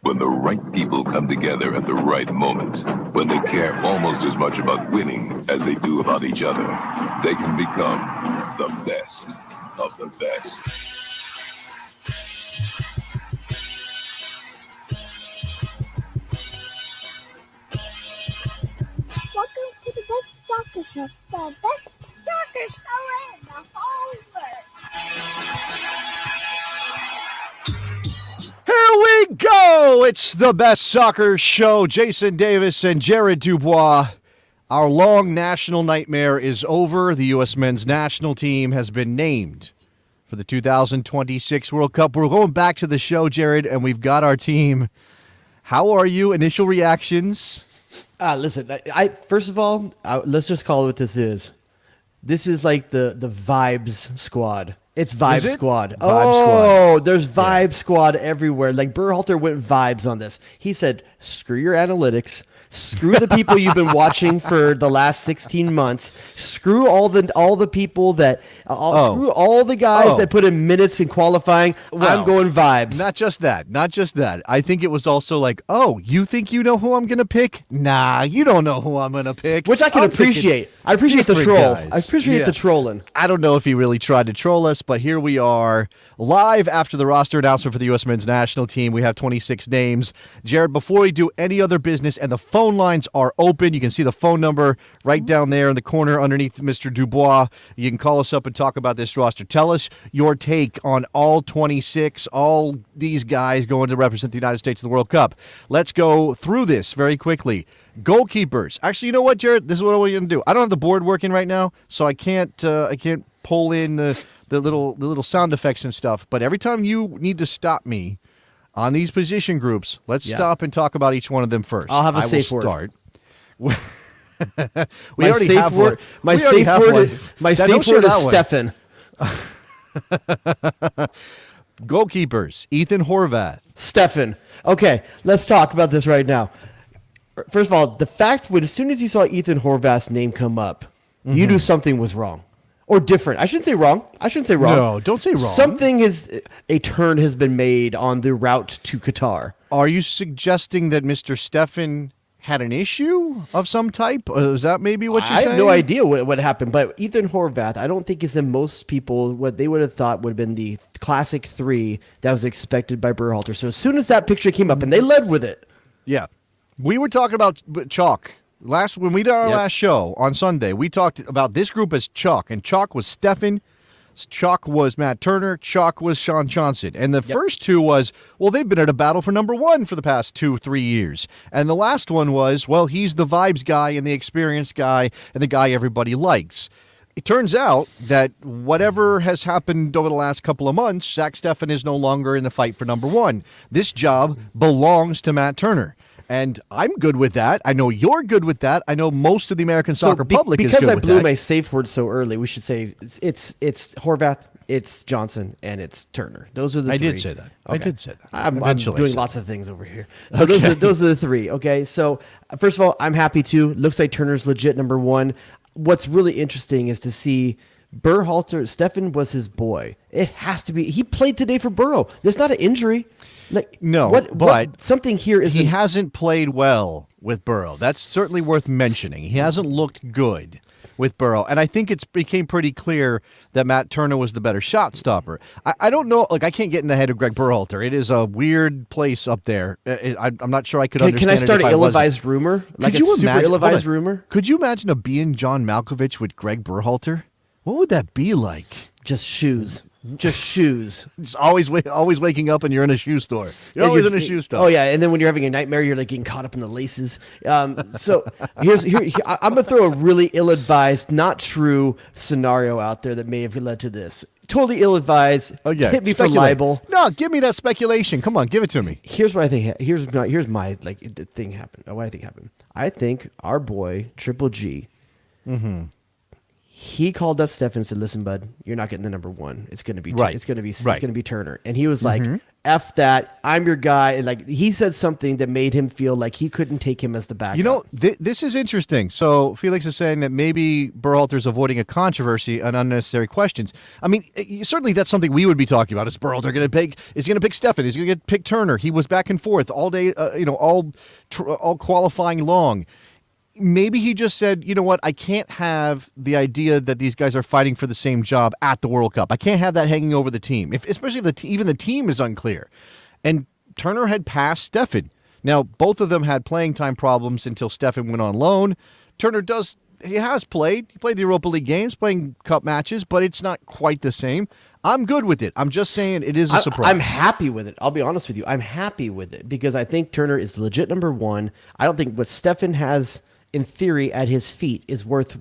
When the right people come together at the right moment, when they care almost as much about winning as they do about each other, they can become the best of the best. Welcome to the Best Soccer Show, the best soccer show in the whole world. Here we go! It's the Best Soccer Show. Jason Davis and Jared DuBois. Our long national nightmare is over. The U.S. men's national team has been named for the 2026 World Cup. We're going back to the show, Jared, and we've got our team. How are you? Initial reactions? Listen, first of all, let's just call it what this is. This is like the Vibes Squad. It's Vibe Squad. Squad. There's Vibe Squad everywhere. Like Berhalter went vibes on this. He said, screw your analytics. Screw the people you've been watching for the last 16 months. Screw all the people that screw all the guys that put in minutes in qualifying. Well, I'm going vibes. Not just that. I think it was also like, you think you know who I'm going to pick? Nah, you don't know who I'm going to pick. Which I can appreciate. I appreciate the troll. Guys. I appreciate the trolling. I don't know if he really tried to troll us, but here we are live after the roster announcement for the U.S. men's national team. We have 26 names. Jared, before we do any other business, and the phone lines are open. You can see the phone number right down there in the corner underneath Mr. DuBois. You can call us up and talk about this roster. Tell us your take on all 26, all these guys going to represent the United States in the World Cup. Let's go through this very quickly. Goalkeepers. Actually, you know what, Jared? This is what we're going to do. I don't have the board working right now, so I can't pull in the little sound effects and stuff. But every time you need to stop me on these position groups, let's stop and talk about each one of them first. I'll have a safe word. Start. we my already safe have word. one. My We already safe have word. one. My Now, safe don't share word is that one. Stefan. Goalkeepers. Ethan Horvath. Stefan. Okay, let's talk about this right now. First of all, the fact when as soon as you saw Ethan Horvath's name come up, you knew something was wrong. Or different. I shouldn't say wrong. No, don't say wrong. A turn has been made on the route to Qatar. Are you suggesting that Mr. Stefan had an issue of some type? Is that maybe what you're saying? I have no idea what happened, but Ethan Horvath, I don't think is in most people what they would have thought would have been the classic three that was expected by Berhalter. So as soon as that picture came up, and they led with it. Yeah. We were talking about chalk. When we did our last show on Sunday, we talked about this group as chalk, and chalk was Stefan, chalk was Matt Turner, chalk was Sean Johnson. And the first two was, they've been at a battle for number one for the past 2-3 years. And the last one was, he's the vibes guy and the experienced guy and the guy everybody likes. It turns out that whatever has happened over the last couple of months, Zach Stefan is no longer in the fight for number one. This job belongs to Matt Turner. And I'm good with that. I know you're good with that. I know most of the American soccer public is good with that. Because I blew my safe word so early, we should say it's Horvath, it's Johnson, and it's Turner. Those are the three. I did say that. Okay. I did say that. I'm doing lots of things over here. So those are the three. Okay. So first of all, I'm happy too. Looks like Turner's legit number one. What's really interesting is to see Berhalter. Stefan was his boy. It has to be. He played today for Burrow. There's not an injury. But something here is he hasn't played well with Burrow. That's certainly worth mentioning. He hasn't looked good with Burrow, and I think it's became pretty clear that Matt Turner was the better shot stopper. I don't know, I can't get in the head of Greg Berhalter. It is a weird place up there. I'm not sure I could understand. Can I start an ill-advised rumor? Like a super ill-advised rumor? Could you imagine a being John Malkovich with Greg Berhalter? What would that be like? Just shoes. It's always waking up and you're in a shoe store. You're always in a shoe store. Oh yeah, and then when you're having a nightmare, you're like getting caught up in the laces. So I'm gonna throw a really ill-advised, not true scenario out there that may have led to this. Totally ill-advised. Oh yeah, hit me for libel. No, give me that speculation. Come on, give it to me. Here's what I think. Here's my thing happened. What I think happened. I think our boy Triple G. He called up Stefan and said, "Listen, bud, you're not getting the number one. It's going to be It's going to be Turner." And he was like, F that, I'm your guy. And like he said something that made him feel like he couldn't take him as the backup. You know, this is interesting. So Felix is saying that maybe Berhalter's avoiding a controversy and unnecessary questions. I mean, certainly that's something we would be talking about. Is Berhalter going to pick? Is he going to pick Stefan? Is he going to pick Turner? He was back and forth all day. All qualifying long. Maybe he just said, you know what, I can't have the idea that these guys are fighting for the same job at the World Cup. I can't have that hanging over the team, especially if even the team is unclear. And Turner had passed Stefan. Now, both of them had playing time problems until Stefan went on loan. Turner has played. He played the Europa League games, playing cup matches, but it's not quite the same. I'm good with it. I'm just saying it is a surprise. I'm happy with it. I'll be honest with you. I'm happy with it because I think Turner is legit number one. I don't think what Stefan has in theory at his feet is worth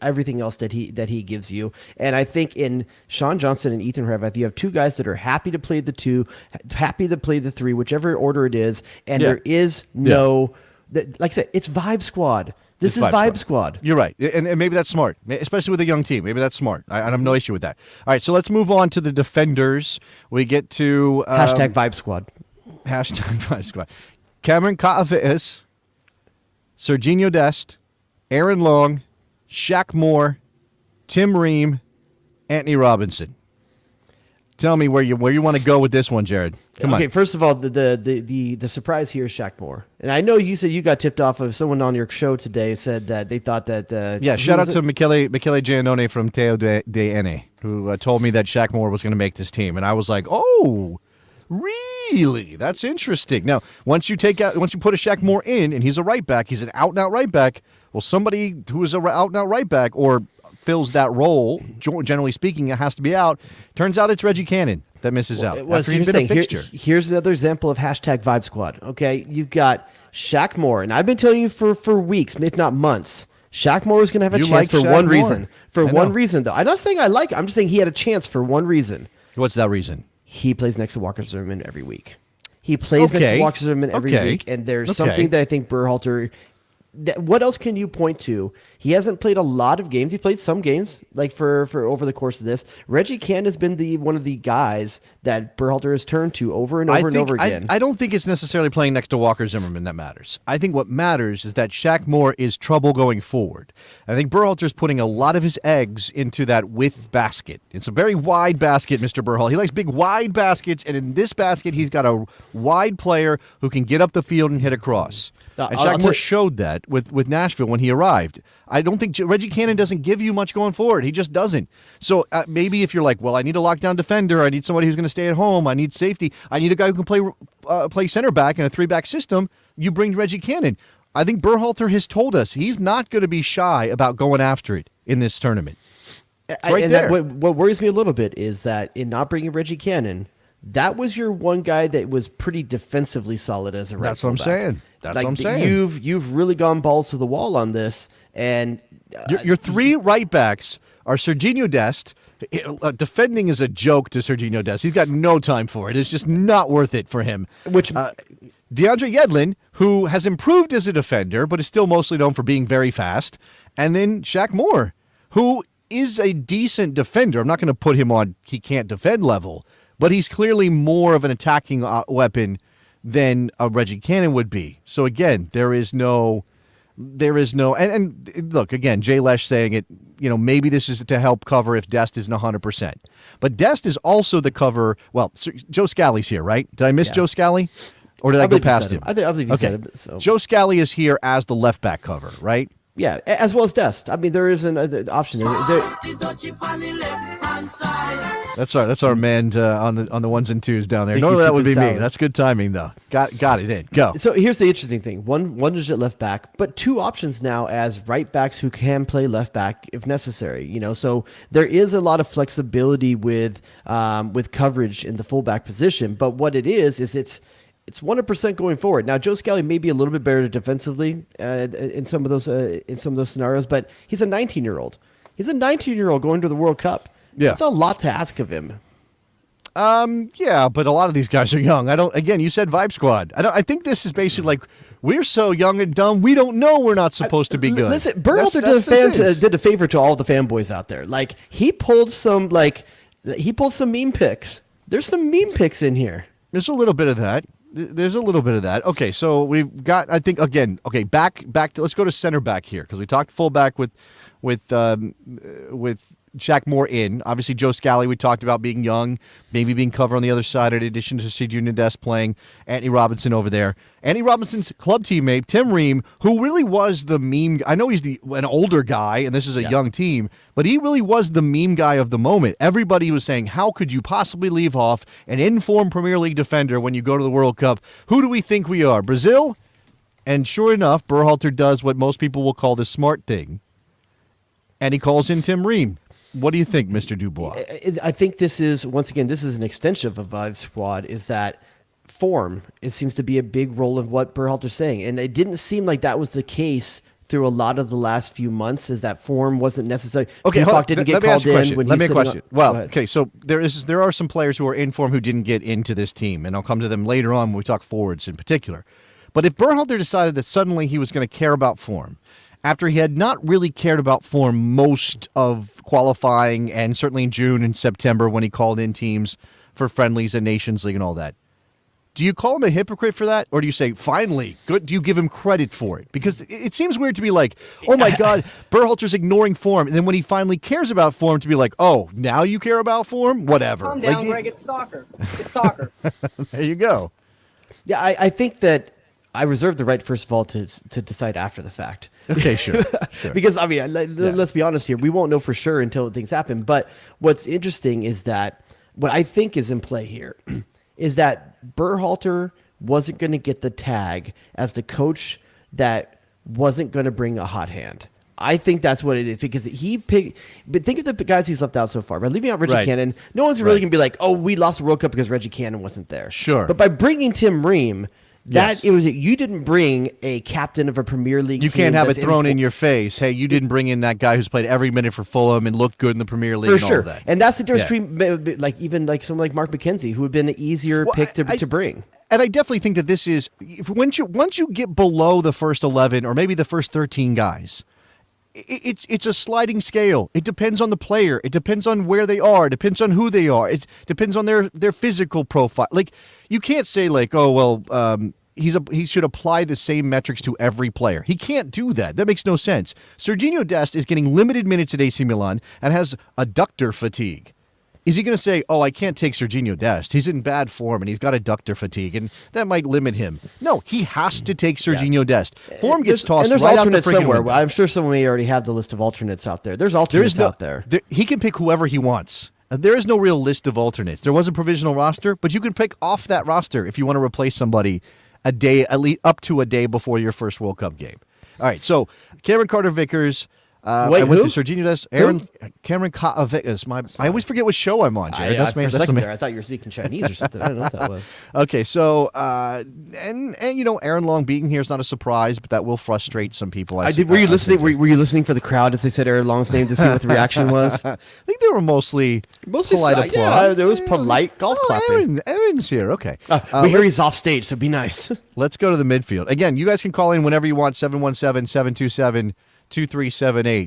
everything else that he gives you. And I think in Sean Johnson and Ethan Horvath, you have two guys that are happy to play the two, happy to play the three, whichever order it is. And there is no, like I said, it's Vibe Squad. This is Vibe Squad. You're right. And maybe that's smart, especially with a young team. Maybe that's smart. I have no issue with that. All right, so let's move on to the defenders. We get to... Hashtag Vibe Squad. Hashtag Vibe Squad. Cameron Katavitas, Serginho Dest, Aaron Long, Shaq Moore, Tim Ream, Anthony Robinson. Tell me where you want to go with this one, Jared. Come on. First of all, the surprise here is Shaq Moore. And I know you said you got tipped off of someone on your show today said that they thought that... shout out to Michele Giannone from Teo de Ene, who told me that Shaq Moore was going to make this team. And I was like, oh... Really? That's interesting. Now, once you put a Shaq Moore in, and he's a right back, he's an out-and-out right back. Well, somebody who is an out-and-out right back or fills that role, generally speaking, it has to be out. Turns out it's Reggie Cannon that misses out. After he's been a fixture. Here's another example of hashtag Vibe Squad. Okay, you've got Shaq Moore, and I've been telling you for weeks, if not months. Shaq Moore was going to have a chance for one reason. For one reason, though. I'm not saying I like it. I'm just saying he had a chance for one reason. What's that reason? He plays next to Walker Zimmerman every week. He plays next to Walker Zimmerman every week, and there's something that I think Berhalter... What else can you point to? He hasn't played a lot of games. He played some games, like for over the course of this. Reggie Cannon has been one of the guys that Berhalter has turned to over and over again. I don't think it's necessarily playing next to Walker Zimmerman that matters. I think what matters is that Shaq Moore is trouble going forward. I think Berhalter's putting a lot of his eggs into that width basket. It's a very wide basket, Mr. Berhalter. He likes big, wide baskets, and in this basket, he's got a wide player who can get up the field and hit across. And Shaq Moore showed that with Nashville when he arrived. I don't think Reggie Cannon doesn't give you much going forward. He just doesn't. So maybe if you're like, well, I need a lockdown defender. I need somebody who's going to stay at home. I need safety. I need a guy who can play center back in a 3-back system. You bring Reggie Cannon. I think Berhalter has told us he's not going to be shy about going after it in this tournament. What worries me a little bit is that in not bringing Reggie Cannon, that was your one guy that was pretty defensively solid as a right. That's what I'm saying. That's what I'm saying. You've really gone balls to the wall on this, and your three right backs are Serginho Dest. Defending is a joke to Serginho Dest. He's got no time for it. It's just not worth it for him. DeAndre Yedlin, who has improved as a defender, but is still mostly known for being very fast, and then Shaq Moore, who is a decent defender. I'm not going to put him on he can't defend level, but he's clearly more of an attacking weapon than a Reggie Cannon would be. So again, there is no, and look, again, Jay Lesh saying it, maybe this is to help cover if Dest isn't 100%. But Dest is also the cover, well, Joe Scally's here, right? Did I miss Joe Scally? Or did I go past him? I believe you said it. So. Joe Scally is here as the left back cover, right? Yeah, as well as Dest. I mean, there is an option. That's our man on the ones and twos down there. Normally that would be me. That's good timing though. Got it in. Go. So here's the interesting thing: one legit left back, but two options now as right backs who can play left back if necessary. So there is a lot of flexibility with coverage in the fullback position. But what it is it's 100% going forward. Now, Joe Scally may be a little bit better defensively in some of those scenarios, but he's a 19-year-old. He's a 19-year-old going to the World Cup. Yeah, that's a lot to ask of him. Yeah, but a lot of these guys are young. Again, you said Vibe Squad. I think this is basically like we're so young and dumb. We don't know we're not supposed to be good. Listen, Berhalter did a favor to all the fanboys out there. Like he pulled some meme pics. There's some meme pics in here. There's a little bit of that. There's a little bit of that. Okay, so we've got, I think, again, okay, back to, let's go to center back here, because we talked fullback with Shaq Moore in. Obviously, Joe Scally, we talked about being young, maybe being covered on the other side, in addition to Sergiño Dest playing. Anthony Robinson over there. Anthony Robinson's club teammate, Tim Ream, who really was the meme. I know he's an older guy, and this is a young team, but he really was the meme guy of the moment. Everybody was saying, how could you possibly leave off an in-form Premier League defender when you go to the World Cup? Who do we think we are, Brazil? And sure enough, Berhalter does what most people will call the smart thing, and he calls in Tim Ream. What do you think, Mr. DuBois? I think this is, once again, this is an extension of a Vive squad, is that form, it seems to be a big role of what Berhalter's saying. And it didn't seem like that was the case through a lot of the last few months, is that form wasn't necessary. Okay, Pufok didn't get called in. Let me ask you a question. Well, okay, so there are some players who are in form who didn't get into this team, and I'll come to them later on when we talk forwards in particular. But if Berhalter decided that suddenly he was going to care about form, after he had not really cared about form most of qualifying, and certainly in June and September when he called in teams for friendlies and Nations League and all that, do you call him a hypocrite for that? Or do you say, finally, good? Do you give him credit for it? Because it seems weird to be like, oh my God, Berhalter's ignoring form. And then when he finally cares about form, to be like, oh, now you care about form? Whatever. Calm down, Greg. It's soccer. It's soccer. There you go. Yeah, I think that I reserve the right, first of all, to decide after the fact. Okay, sure. Because, I mean, let's be honest here. We won't know for sure until things happen. But what's interesting is that what I think is in play here is that Berhalter wasn't going to get the tag as the coach that wasn't going to bring a hot hand. I think that's what it is, because he picked. But think of the guys he's left out so far. By leaving out Reggie Cannon, no one's really going to be like, oh, we lost the World Cup because Reggie Cannon wasn't there. Sure. But by bringing Tim Ream, it was you didn't bring a captain of a Premier League. You team can't have it thrown in your face. Hey, you didn't bring in that guy who's played every minute for Fulham and looked good in the Premier League. For sure, all that. And that's the difference between like someone like Mark McKenzie, who would have been an easier pick to bring. And I definitely think that this is, once you get below the first 11 or maybe the first 13 guys, it's a sliding scale. It depends on the player. It depends on where they are. It depends on who they are. It depends on their physical profile. Like, you can't say like, oh, well, he should apply the same metrics to every player. He can't do that. That makes no sense. Sergiño Dest is getting limited minutes at AC Milan and has adductor fatigue. Is he going to say, oh, I can't take Sergiño Dest. He's in bad form and he's got adductor fatigue, and that might limit him. No, he has to take Sergiño Dest. Form gets tossed and there's right alternates out the somewhere. window. I'm sure someone may already have the list of alternates out there. There's alternates out there. He can pick whoever he wants. There is no real list of alternates. There was a provisional roster, but you can pick off that roster if you want to replace somebody a day, at least up to a day before your first World Cup game. All right, so Cameron Carter-Vickers. I went to Sergiño Dest. Cameron Carter-Vickers. I always forget what show I'm on, Jared. For a second there, I thought you were speaking Chinese or something. I don't know what that was. Okay, so and you know, Aaron Long being here is not a surprise, but that will frustrate some people. Were you listening? Were you listening for the crowd as they said Aaron Long's name to see what the reaction was? I think they were mostly polite applause. Yeah, there was polite golf clapping. Aaron's here. Okay, we hear he's off stage, so be nice. Let's go to the midfield again. You guys can call in whenever you want. 717-727-2378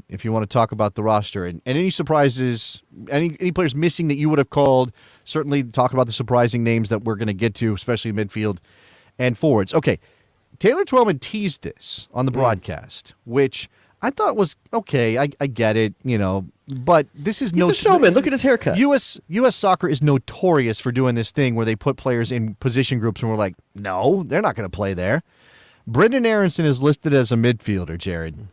if you want to talk about the roster and any surprises, any players missing that you would have called. Certainly talk about the surprising names that we're going to get to, especially midfield and forwards. Okay, Taylor Twellman teased this on the broadcast, which I thought was okay. I get it, you know, but this is He's a showman. Look at his haircut. U.S. soccer is notorious for doing this thing where they put players in position groups and we're like, no, they're not going to play there. Brendan Aronson is listed as a midfielder, Jared.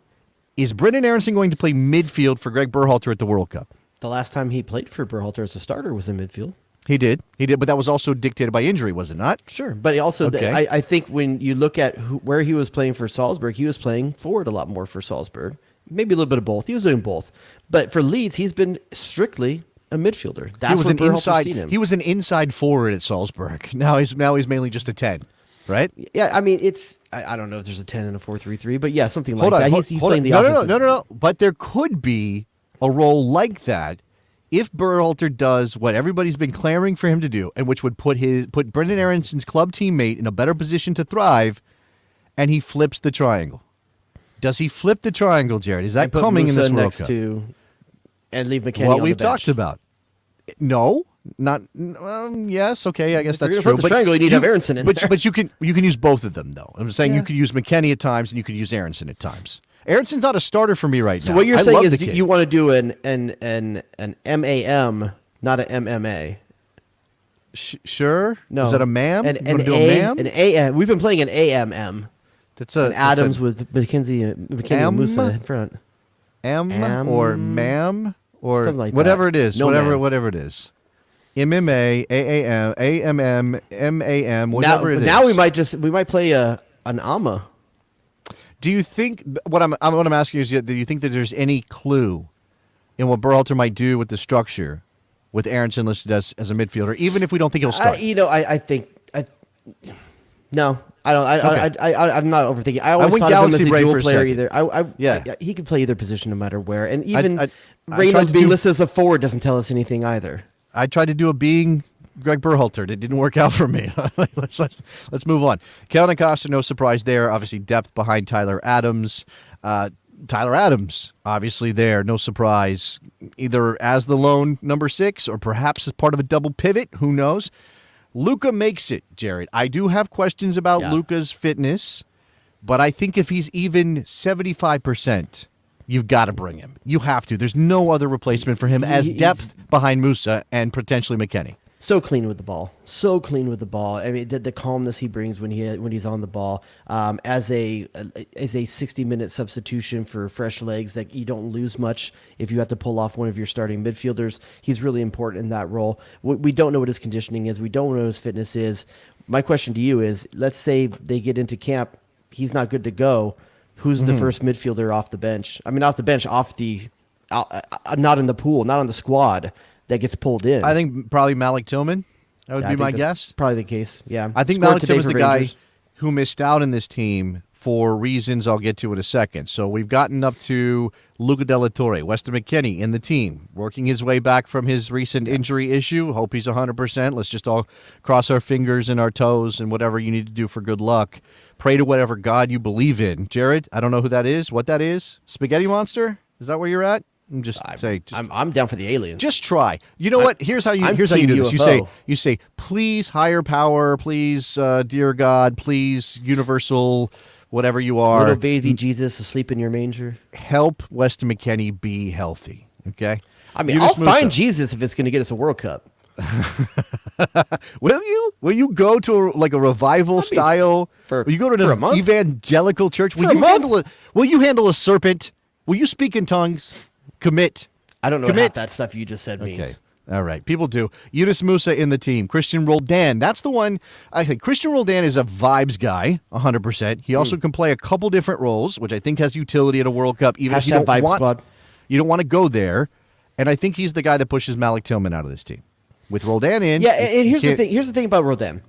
Is Brendan Aronson going to play midfield for Greg Berhalter at the World Cup? The last time he played for Berhalter as a starter was in midfield. He did, but that was also dictated by injury, was it not? Sure, but also, I think when you look at where he was playing for Salzburg, he was playing forward a lot more for Salzburg. Maybe a little bit of both. He was doing both. But for Leeds, he's been strictly a midfielder. That's what Berhalter's seen him. He was an inside forward at Salzburg. Now he's mainly just a 10. Right? Yeah, I mean, it's I don't know if there's a 10 and a 4-3-3, but yeah, something like that. He's playing the offensive. No. But there could be a role like that if Berhalter does what everybody's been clamoring for him to do, and which would put Brendan Aronson's club teammate in a better position to thrive, and he flips the triangle. Does he flip the triangle, Jared? Is that coming in this World Cup? And leave McKennie what on we've the bench. talked about. No. Not yes, okay, I guess that's If true. you're gonna put the triangle, you need to have Aronson in there. But you can use both of them though. I'm saying you could use McKennie at times and you could use Aronson at times. Aronson's not a starter for me right now. So what you're I saying love is the kid. you want to do an MAM, not an MMA. Sure. No, Is that a ma'am? An You wanna do a ma'am? An AM. We've been playing an AMM. That's a An Adams with McKenzie and Musa in front. M or ma'am or Something like whatever that. it is. No, whatever ma'am. whatever it is. MMA, AAM, AMM, MAM, whatever it is. Now we might play an AMA. Do you think what I'm asking is, do you think that there's any clue in what Berhalter might do with the structure, with Aronson listed as a midfielder, even if we don't think he'll start? I think no. I don't. Okay. I'm not overthinking. I always went thought of him as Galaxy a brain dual for a player. second. Either he could play either position no matter where, and even I tried Reynolds to being do- listed as a forward doesn't tell us anything either. I tried to do a being Greg Berhalter. It didn't work out for me. let's move on. Kellen Acosta, no surprise there. Obviously, depth behind Tyler Adams. Tyler Adams, obviously there, no surprise. Either as the lone number 6 or perhaps as part of a double pivot. Who knows? Luka makes it, Jared. I do have questions about Luka's fitness, but I think if he's even 75%, you've got to bring him. You have to. There's no other replacement for him as depth behind Musa and potentially McKennie. So clean with the ball. So clean with the ball. I mean, the calmness he brings when he's on the ball, as a 60-minute substitution for fresh legs that you don't lose much if you have to pull off one of your starting midfielders. He's really important in that role. We don't know what his conditioning is. We don't know what his fitness is. My question to you is: let's say they get into camp, he's not good to go. Who's the first midfielder off the bench? I mean, off the bench, not in the pool, not on the squad. That gets pulled in. I think probably Malik Tillman. That would I be think my that's guess. Probably the case. Yeah. I think Scored Malik today Tillman's for the guy Rangers. who missed out in this team for reasons I'll get to in a second. So we've gotten up to Luca Della Torre, Weston McKennie in the team, working his way back from his recent injury issue. Hope he's 100%. Let's just all cross our fingers and our toes and whatever you need to do for good luck. Pray to whatever God you believe in. Jared, I don't know who that is, what that is. Spaghetti Monster? Is that where you're at? I'm down for the aliens. Just try. You know what? Here's how you I'm do Team this. UFO. You say, please, higher power, please, dear God, please, universal, whatever you are, Little baby Jesus asleep in your manger. help Weston McKennie be healthy. Okay. I mean, Yunus I'll Musa. find Jesus if it's going to get us a World Cup. Will you? Will you go to a revival style? for- will you go to for a an month? evangelical church? For a month? Will you handle a serpent? Will you speak in tongues? Commit. I don't know Commit. what that stuff you just said means. Okay. All right. People do. Yunus Musa in the team. Christian Roldan. That's the one. I think Christian Roldan is a vibes guy, 100%. He also can play a couple different roles, which I think has utility at a World Cup, even if you Hashtag don't Vibe want, Squad. you don't want to go there. And I think he's the guy that pushes Malik Tillman out of this team. With Roldan in. Yeah, and here's the can't- thing. Here's the thing about Rodan.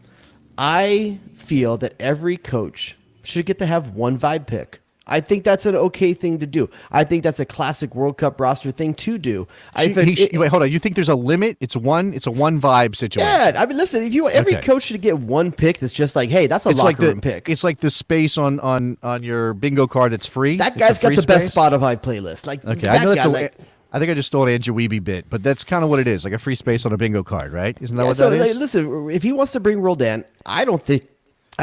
I feel that every coach should get to have one vibe pick. I think that's an okay thing to do. I think that's a classic World Cup roster thing to do. Wait, hold on. You think there's a limit? It's a one vibe situation. Yeah, I mean, listen. If every Okay. coach should get one pick that's just like, hey, that's a It's locker like the room pick. It's like the space on your bingo card that's free. That It's guy's a got free the best space. Spotify playlist. Like, Okay, that I know that's guy, I think I just stole an Andrew Weeby bit, but that's kind of what it is, like a free space on a bingo card, right? Isn't that Yeah, what so, that is? listen, if he wants to bring Roldan, I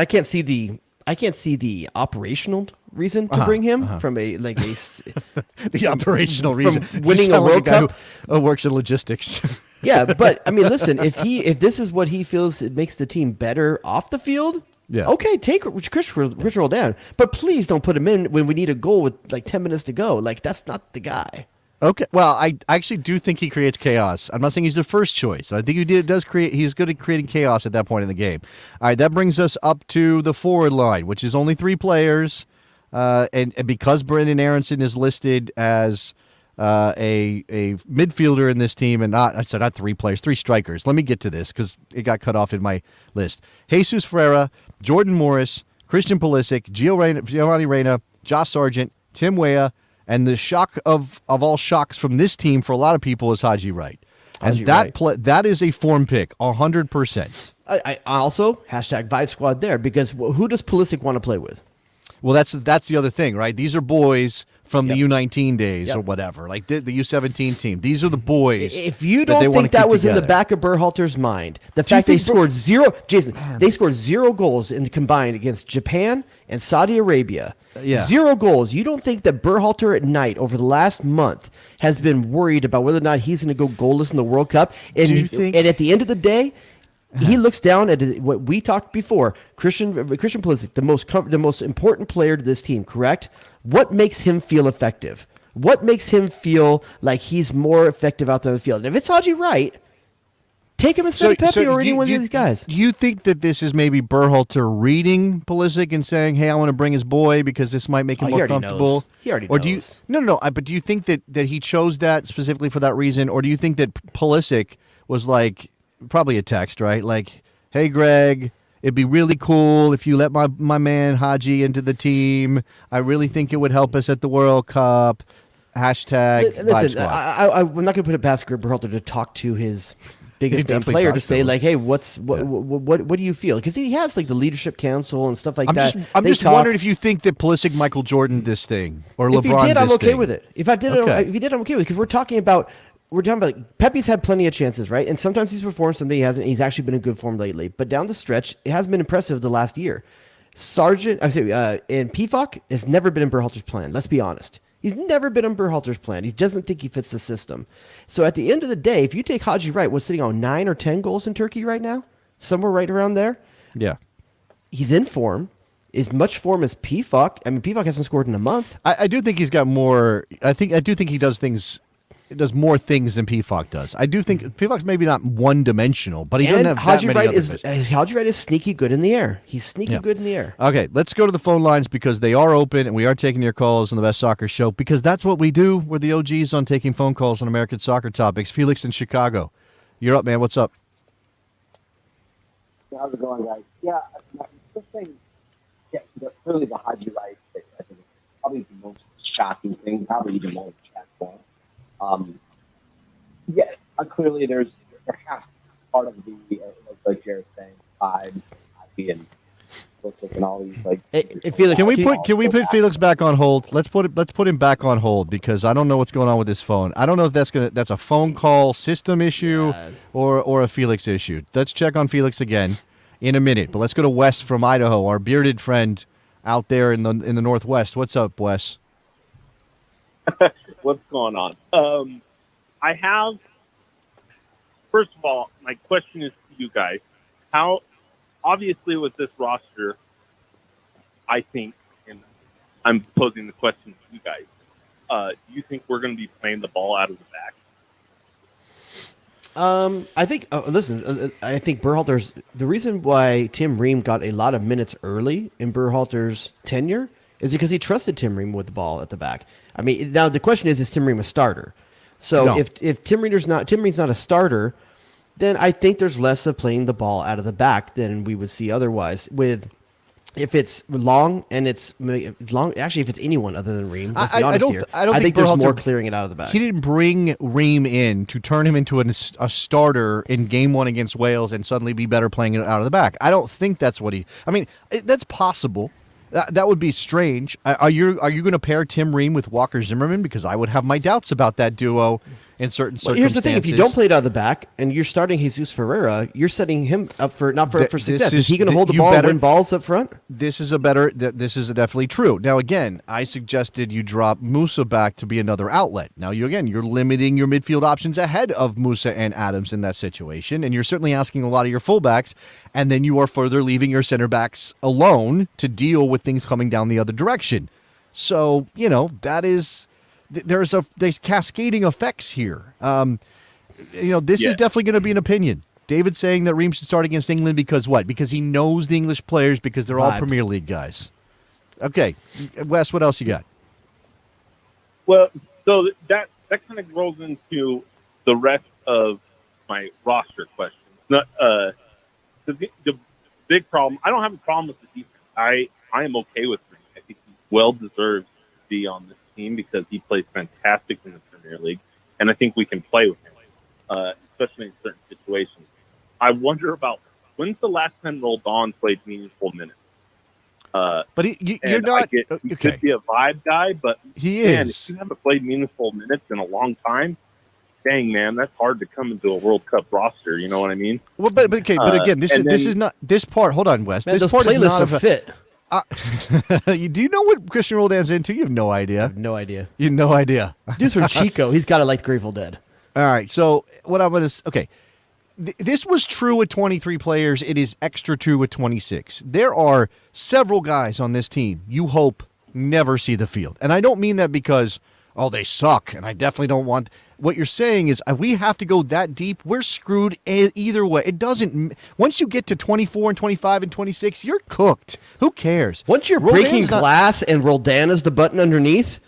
can't see the operational reason to bring him from a The operational reason. winning You a sound like World guy Cup. who works in logistics. Yeah, but I mean, listen, if this is what he feels it makes the team better off the field, Yeah. okay, take Rich Roldan, but please don't put him in when we need a goal with like 10 minutes to go. Like, that's not the guy. Okay, well, I actually do think he creates chaos. I'm not saying he's the first choice. I think he's good at creating chaos at that point in the game. All right, that brings us up to the forward line, which is only 3 players. And because Brendan Aronson is listed as a midfielder in this team, and not 3 players, 3 strikers. Let me get to this because it got cut off in my list. Jesus Ferreira, Jordan Morris, Christian Pulisic, Giovanni Reyna, Josh Sargent, Tim Weah, and the shock of all shocks from this team for a lot of people is Haji Wright. And Haji Wright. that is a form pick, 100%. I also hashtag Vibe Squad there because who does Pulisic want to play with? Well, that's the other thing, right? These are boys from the U19 days or whatever, like the U17 team. These are the boys. If you that they don't wanna think that keep was in the together. back of Berhalter's mind, the fact they scored they scored 0 goals in combined against Japan and Saudi Arabia. Yeah. 0 goals. You don't think that Berhalter at night over the last month has been worried about whether or not he's going to go goalless in the World Cup? And, Do you think- and at the end of the day, he looks down at what we talked before. Christian Pulisic, the most important player to this team, correct? What makes him feel effective? What makes him feel like he's more effective out there on the field? And if it's Haji Wright, take him instead of Pepe or any one of these guys. Do you think that this is maybe Berhalter reading Pulisic and saying, "Hey, I want to bring his boy because this might make him he more already comfortable"? knows. He already or do you? knows. No. But do you think that he chose that specifically for that reason, or do you think that Pulisic was like probably a text, right? Like, "Hey, Greg, it'd be really cool if you let my man Haji into the team. I really think it would help us at the World Cup." Hashtag Vibe Listen, Squad. I'm not going to put it past Berhalter to talk to his biggest He name definitely player to talks to say him. like, "Hey, what do you feel?" Because he has like the leadership council and stuff like I'm that. just They talk. wondering if you think that Pulisic Michael Jordan this thing or If LeBron he did, I'm this okay thing. with it. If he did, I'm okay with it because we're talking about like, Pepe's had plenty of chances, right? And sometimes he's performed, sometimes he hasn't. He's actually been in good form lately, but down the stretch, it hasn't been impressive the last year. And Pifok has never been in Berhalter's plan. Let's be honest. He's never been in Berhalter's plan. He doesn't think he fits the system. So at the end of the day, if you take Haji Wright, what's sitting on 9 or 10 goals in Turkey right now, somewhere right around there, Yeah. he's in form. As much form as Pifok. I mean, Pifok hasn't scored in a month. I do think he's got more. I do think he does things. He does more things than Pifok does. I do think Pifok's maybe not one dimensional, but he doesn't have Haji that many Wright other things. Haji Wright is sneaky good in the air. He's sneaky good in the air. Okay, let's go to the phone lines because they are open and we are taking your calls on the Best Soccer Show because that's what we do. We're the OGs on taking phone calls on American soccer topics. Felix in Chicago. You're up, man. What's up? How's it going, guys? Yeah, my first thing, clearly the Haji Wright thing, I think, is probably the most shocking thing, probably even more than Jack Ball. Clearly there has part of the, like Jared's saying, vibe, Haji and Pulisic and all these, like... Hey, Felix, Can we put Felix back on hold? Let's put him back on hold because I don't know what's going on with his phone. I don't know if that's a phone call system issue or a Felix issue. Let's check on Felix again in a minute. But let's go to Wes from Idaho, our bearded friend out there in the Northwest. What's up, Wes? What's going on? I have, first of all, my question is to you guys. How, obviously with this roster, I think, and I'm posing the question to you guys, do you think we're going to be playing the ball out of the back? I think, I think Berhalter's, the reason why Tim Ream got a lot of minutes early in Berhalter's tenure is because he trusted Tim Ream with the ball at the back. I mean, now the question is Tim Ream a starter? So No. if Tim Ream's not a starter, then I think there's less of playing the ball out of the back than we would see otherwise. If it's long and it's long, actually, if it's anyone other than Ream, let's be honest here. I don't think there's Berhalter- more clearing it out of the back. He didn't bring Ream in to turn him into a starter in Game 1 against Wales and suddenly be better playing it out of the back. I don't think that's what that's possible. That would be strange. Are you going to pair Tim Ream with Walker Zimmerman? Because I would have my doubts about that duo in certain circumstances. Here's the thing: if you don't play it out of the back and you're starting Jesus Ferreira, you're setting him up for success. Is he going to hold the ball and win balls up front? This is definitely true. Now, again, I suggested you drop Musa back to be another outlet. Now, you're limiting your midfield options ahead of Musa and Adams in that situation, and you're certainly asking a lot of your fullbacks, and then you are further leaving your center backs alone to deal with things coming down the other direction. So, that is... There's cascading effects here. This is definitely going to be an opinion. David saying that Ream should start against England because what? Because he knows the English players because they're all Premier League guys. Okay, Wes, what else you got? Well, so that kind of rolls into the rest of my roster questions. The big problem, I don't have a problem with the defense. I am okay with Ream. I think he well deserves to be on this team because he plays fantastic in the Premier League, and I think we can play with him, especially in certain situations. I wonder about when's the last time Roldan played meaningful minutes? But you're And not I get, he okay. could be a vibe guy, but He man, is. if you haven't played meaningful minutes in a long time, dang man, that's hard to come into a World Cup roster. You know what I mean? Well, but okay, but again, this and is then- not this part. Hold on, Wes. Man, This those part is playlists not are fit. do you know what Christian Roldan's into? You have no I idea. have no idea. You have no idea. Dude's from Chico. He's got it like Grateful Dead. All right. So what I'm gonna okay. This was true with 23 players. It is extra true with 26. There are several guys on this team you hope never see the field. And I don't mean that because, oh, they suck. And I definitely don't want. What you're saying is if we have to go that deep, we're screwed either way. It doesn't. Once you get to 24 and 25 and 26, you're cooked. Who cares? Once you're Roldan's breaking not- glass and Roldan is the button underneath,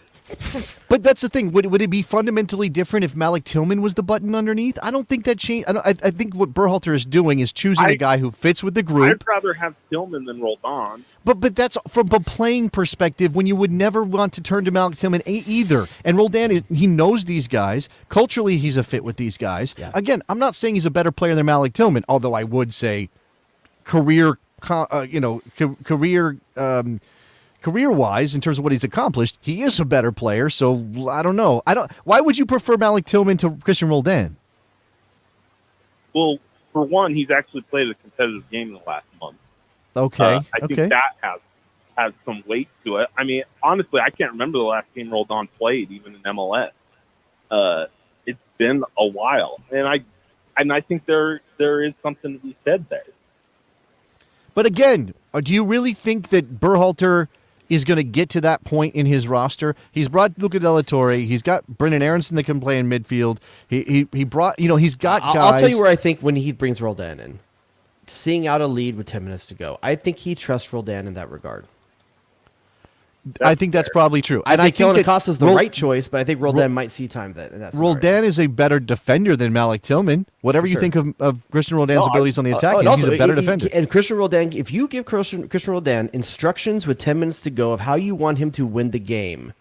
But that's the thing. Would it be fundamentally different if Malik Tillman was the button underneath? I don't think that changed. I think what Berhalter is doing is choosing a guy who fits with the group. I'd rather have Tillman than Roldan. But that's from a playing perspective when you would never want to turn to Malik Tillman either. And Roldan, he knows these guys. Culturally, he's a fit with these guys. Yeah. Again, I'm not saying he's a better player than Malik Tillman, although I would say career-wise, in terms of what he's accomplished, he is a better player. So I don't know. Why would you prefer Malik Tillman to Christian Roldan? Well, for one, he's actually played a competitive game in the last month. Okay. I think that has some weight to it. I mean, honestly, I can't remember the last game Roldan played, even in MLS. It's been a while, and I think there is something to be said there. But again, do you really think that Berhalter is going to get to that point in his roster? He's brought Luca De La Torre. He's got Brendan Aronson that can play in midfield. He brought, he's got guys. I'll tell you where I think when he brings Roldan in, seeing out a lead with 10 minutes to go, I think he trusts Roldan in that regard. I think that's probably true. I think Kellen that Acosta's the Rol- right choice, but I think Roldan might see time in that scenario. Roldan is a better defender than Malik Tillman. Whatever you Sure. think of Christian Roldan's abilities on the attack, and he's also, a better defender. And Christian Roldan, if you give Christian Roldan instructions with 10 minutes to go of how you want him to win the game,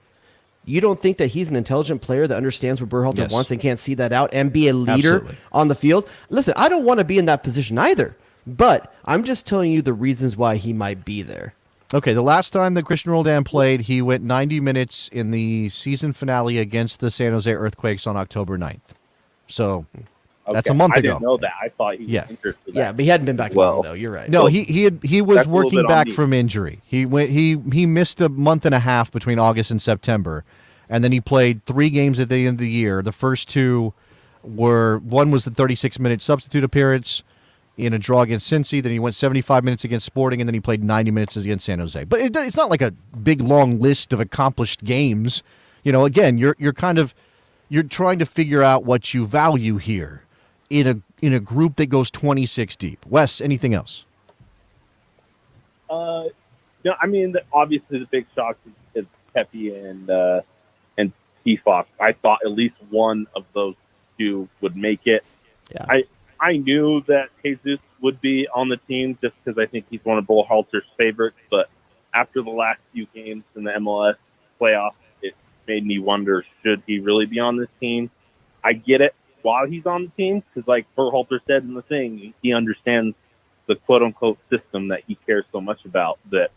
you don't think that he's an intelligent player that understands what Berhalter Yes. wants and can't see that out and be a leader Absolutely. on the field? Listen, I don't want to be in that position either, but I'm just telling you the reasons why he might be there. Okay, the last time that Christian Roldan played, he went 90 minutes in the season finale against the San Jose Earthquakes on October 9th. So that's a Okay, month I ago. didn't know that. I thought he was Yeah. interested. Yeah, but he hadn't been back Well, long, though. You're right. No, he was That's a little working bit on back me. from injury. He missed a month and a half between August and September, and then he played 3 games at the end of the year. The first 2 one was the 36-minute substitute appearance in a draw against Cincy. Then he went 75 minutes against Sporting, and then he played 90 minutes against San Jose. But it's not like a big long list of accomplished games. Again, you're trying to figure out what you value here in a group that goes 26 deep. Wes, anything else? I mean, obviously the big shocks is Pepe and Fifa. I thought at least one of those 2 would make it. Yeah. I knew that Jesus would be on the team just because I think he's one of Berhalter's favorites. But after the last few games in the MLS playoffs, it made me wonder, should he really be on this team? I get it while he's on the team because, like Berhalter said in the thing, he understands the quote-unquote system that he cares so much about that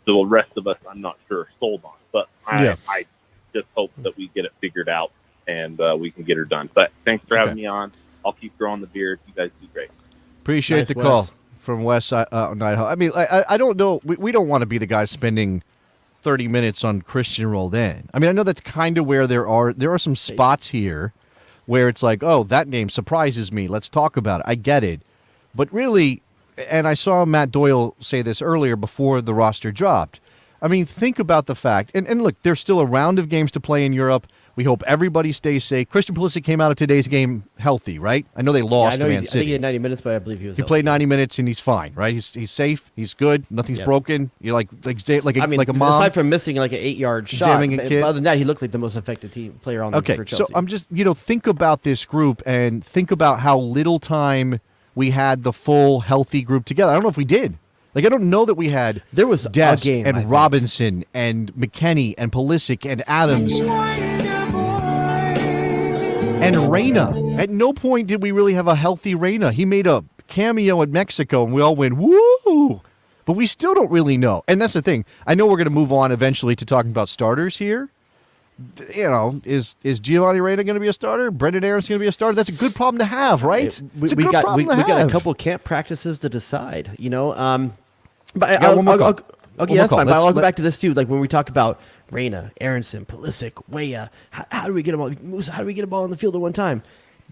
the rest of us, I'm not sure, are sold on. But I just hope that we get it figured out and we can get her done. But thanks for having me on. I'll keep growing the beard. You guys do great. Appreciate Nice, the Wes. call from Wes Nighthawk. I mean, I don't know. We don't want to be the guys spending 30 minutes on Christian Roldan. I mean, I know that's kind of where there are some spots here where it's like, oh, that name surprises me. Let's talk about it. I get it. But really, and I saw Matt Doyle say this earlier before the roster dropped. I mean, think about the fact, and look, there's still a round of games to play in Europe. We hope everybody stays safe. Christian Pulisic came out of today's game healthy, right? I know they lost to Man I think City. he had 90 minutes, but I believe he was He healthy. played 90 minutes and he's fine, right? He's safe. He's good. Nothing's Yep. broken. You're like I mean, a mom. aside from missing like an 8-yard shot, Jamming a but kid. other than that, he looked like the most effective player on the Okay, for so Chelsea. I'm just think about this group and think about how little time we had the full healthy group together. I don't know if we did. Like I don't know that we had There was a Dest game, I and think. Robinson and McKennie and Pulisic and Adams and Reyna. At no point did we really have a healthy Reyna. He made a cameo in Mexico and we all went woo. but we still don't really know. And that's the thing. I know we're going to move on eventually to talking about starters here. You know, is Giovanni Reina going to be a starter? Brendan Aarons going to be a starter? That's a good problem to have, right? We got a couple camp practices to decide. You know, but one more call. Okay, that's fine. But I'll go back to this too. Like when we talk about Reina, Aronson, Pulisic, Weah, how do we get them all? Musa, how do we get them all on the field at one time?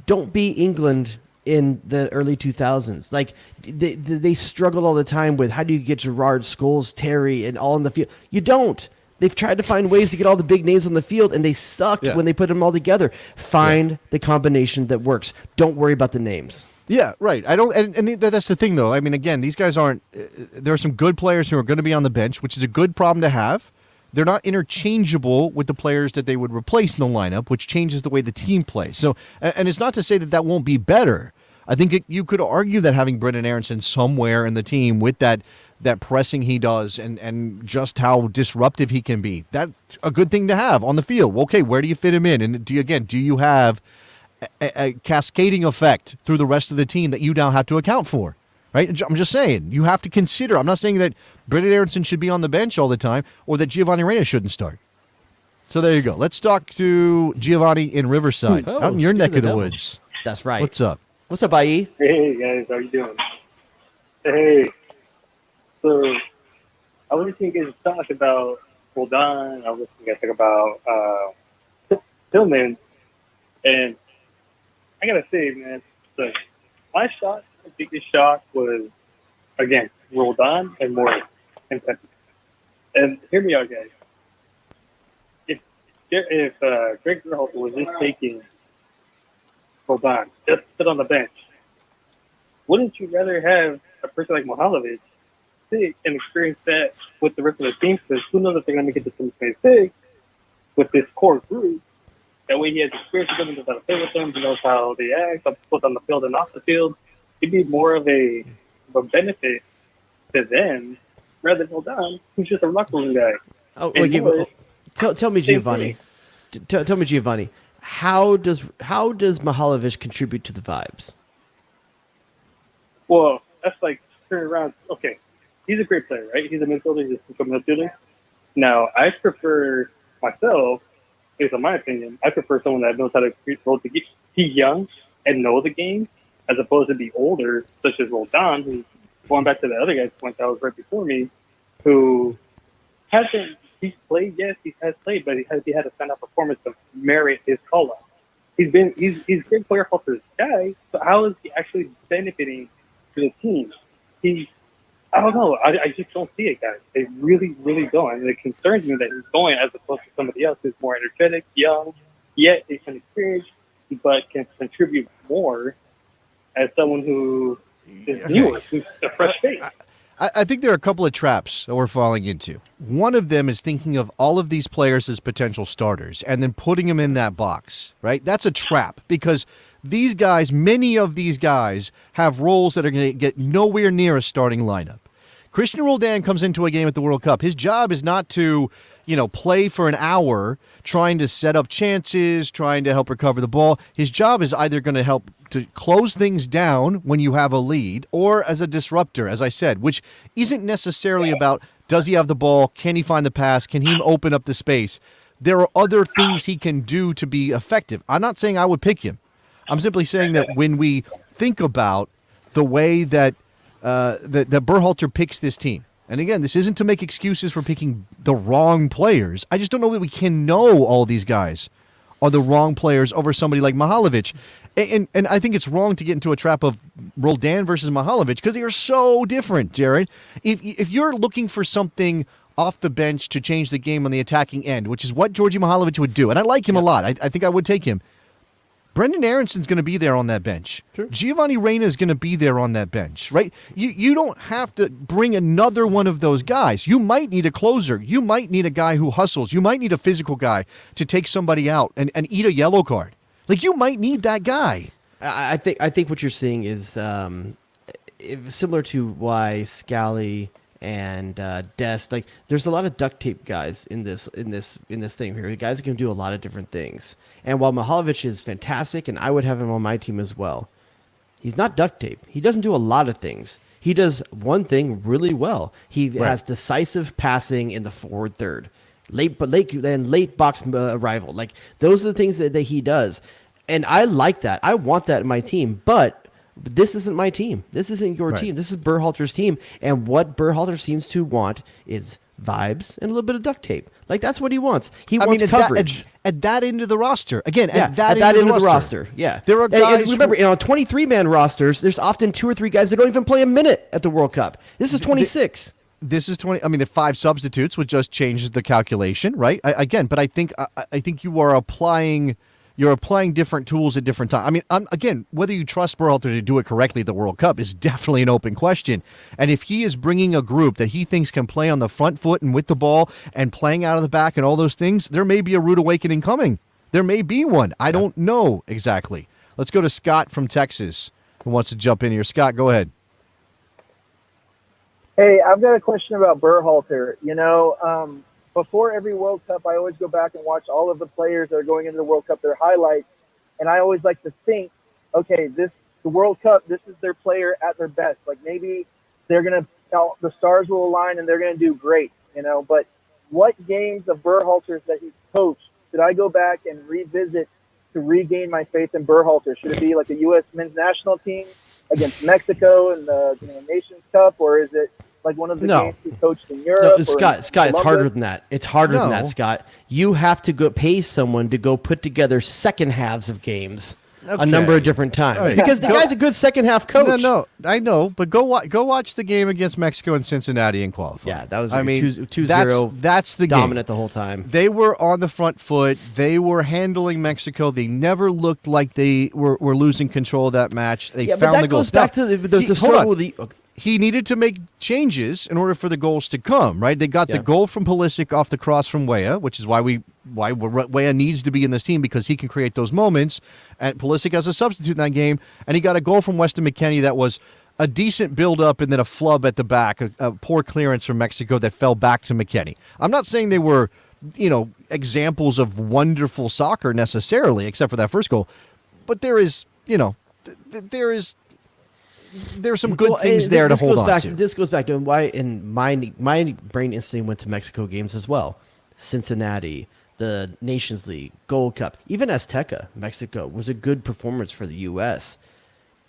Don't be England in the early 2000s. Like they struggled all the time with how do you get Gerrard, Scholes, Terry, and all in the field. You don't. They've tried to find ways to get all the big names on the field, and they sucked when they put them all together. Find the combination that works. Don't worry about the names. Yeah, right. I don't, and that's the thing, though. I mean, again, these guys aren't. There are some good players who are going to be on the bench, which is a good problem to have. They're not interchangeable with the players that they would replace in the lineup, which changes the way the team plays. So, and it's not to say that that won't be better. I think you could argue that having Brendan Aronson somewhere in the team with that pressing he does and just how disruptive he can be, that's a good thing to have on the field. Okay, where do you fit him in? And do you have a cascading effect through the rest of the team that you now have to account for? Right? I'm just saying, you have to consider. I'm not saying that Brendan Aronson should be on the bench all the time or that Giovanni Reina shouldn't start. So there you go. Let's talk to Giovanni in Riverside, out in your neck of the woods. That's right. What's up? What's up, IE? Hey guys, how you doing? Hey, so I was listening to you guys talk about Roldan. I was listening to you guys talk about Tillman, and I gotta say, man, my biggest shock was again Roldan and Morris and Pepe. And hear me out, guys. If Greg Berhalter was just taking Roldan, just sit on the bench, wouldn't you rather have a person like Mihalovic sit and experience that with the rest of the team? Because who knows if they're going to make it to 2026 with this core group? That way he has experience with them, he knows how to play with them, he knows how they act, both on the field and off the field. It'd be more of a benefit to them rather than Roldan, who's just a locker room guy. Oh, tell me, Giovanni. Tell me, Giovanni. How does Mihalovic contribute to the vibes? Well, that's like turning around. Okay, he's a great player, right? He's a midfielder. He's a central midfielder. Now, I prefer myself, based on my opinion, I prefer someone that knows how to create role to be young and know the game, as opposed to be older, such as Roldan, who's going back to the other guy's point that was right before me, who hasn't. He's played, yes, he has played, but he had a stand-up performance to merit his call-up. He's Greg Berhalter's guy, so how is he actually benefiting to the team? I don't know. I just don't see it, guys. They really, really don't. And it concerns me that he's going as opposed to somebody else who's more energetic, young, yet is inexperienced, but can contribute more as someone who is newer, who's a fresh face. I think there are a couple of traps that we're falling into. One of them is thinking of all of these players as potential starters and then putting them in that box, right? That's a trap because these guys, many of these guys, have roles that are going to get nowhere near a starting lineup. Christian Roldan comes into a game at the World Cup. His job is not to, play for an hour trying to set up chances, trying to help recover the ball. His job is either going to help to close things down when you have a lead or as a disruptor, as I said, which isn't necessarily about does he have the ball, can he find the pass, can he open up the space. There are other things he can do to be effective. I'm not saying I would pick him. I'm simply saying that when we think about the way that that Berhalter picks this team, and again, this isn't to make excuses for picking the wrong players. I just don't know that we can know all these guys are the wrong players over somebody like Mihalovic. And I think it's wrong to get into a trap of Roldan versus Mihalovic because they are so different, Jared. If you're looking for something off the bench to change the game on the attacking end, which is what Georgi Mihalovic would do, and I like him a lot. I think I would take him. Brendan Aronson's going to be there on that bench. Sure. Giovanni Reina is going to be there on that bench, right? You don't have to bring another one of those guys. You might need a closer. You might need a guy who hustles. You might need a physical guy to take somebody out and eat a yellow card. Like, you might need that guy. I think what you're seeing is similar to why Scally and Dest, like, there's a lot of duct tape guys in this thing here. Guys that can do a lot of different things. And while Mihalovic is fantastic, and I would have him on my team as well, he's not duct tape. He doesn't do a lot of things. He does one thing really well. He has decisive passing in the forward third, late box arrival. Like those are the things that he does, and I like that. I want that in my team, but this isn't my team. This isn't your team. This is Berhalter's team, and what Berhalter seems to want is vibes and a little bit of duct tape. Like that's what he wants. He wants coverage at that end of the roster. Again, at that end of the roster. Yeah, there are guys. And remember, on 23-man rosters, there's often 2 or 3 guys that don't even play a minute at the World Cup. This is 26. This is 20. I mean, the 5 substitutes, which just changes the calculation, right? But I think you are applying. You're applying different tools at different times. I mean, again, whether you trust Berhalter to do it correctly at the World Cup is definitely an open question. And if he is bringing a group that he thinks can play on the front foot and with the ball and playing out of the back and all those things, there may be a rude awakening coming. There may be one. I don't know exactly. Let's go to Scott from Texas who wants to jump in here. Scott, go ahead. Hey, I've got a question about Berhalter. Before every World Cup, I always go back and watch all of the players that are going into the World Cup, their highlights, and I always like to think, okay, the World Cup, this is their player at their best. Like maybe the stars will align and they're gonna do great, But what games of Berhalter's that he's coached should I go back and revisit to regain my faith in Berhalter? Should it be like a U.S. men's national team against Mexico in the Nations Cup, or is it like one of the games he coached in Europe? No, Scott, it's harder than that. It's harder than that, Scott. You have to go pay someone to go put together second halves of games a number of different times. Right. Because the guy's a good second half coach. No, I know, but go watch the game against Mexico and Cincinnati in qualifying. Yeah, that was 2-0. That's the dominant game. The whole time. They were on the front foot. They were handling Mexico. They never looked like they were losing control of that match. They found the goals. Goes back to the struggle with the. Okay. He needed to make changes in order for the goals to come, right? They got the goal from Pulisic off the cross from Weah, which is why Weah needs to be in this team, because he can create those moments. And Pulisic as a substitute in that game, and he got a goal from Weston McKennie that was a decent build-up and then a flub at the back, a poor clearance from Mexico that fell back to McKennie. I'm not saying they were, examples of wonderful soccer necessarily, except for that first goal, but there's some good things there to hold on to. This goes back to why in my brain instantly went to Mexico games as well. Cincinnati, the Nations League, Gold Cup, even Azteca, Mexico was a good performance for the U.S.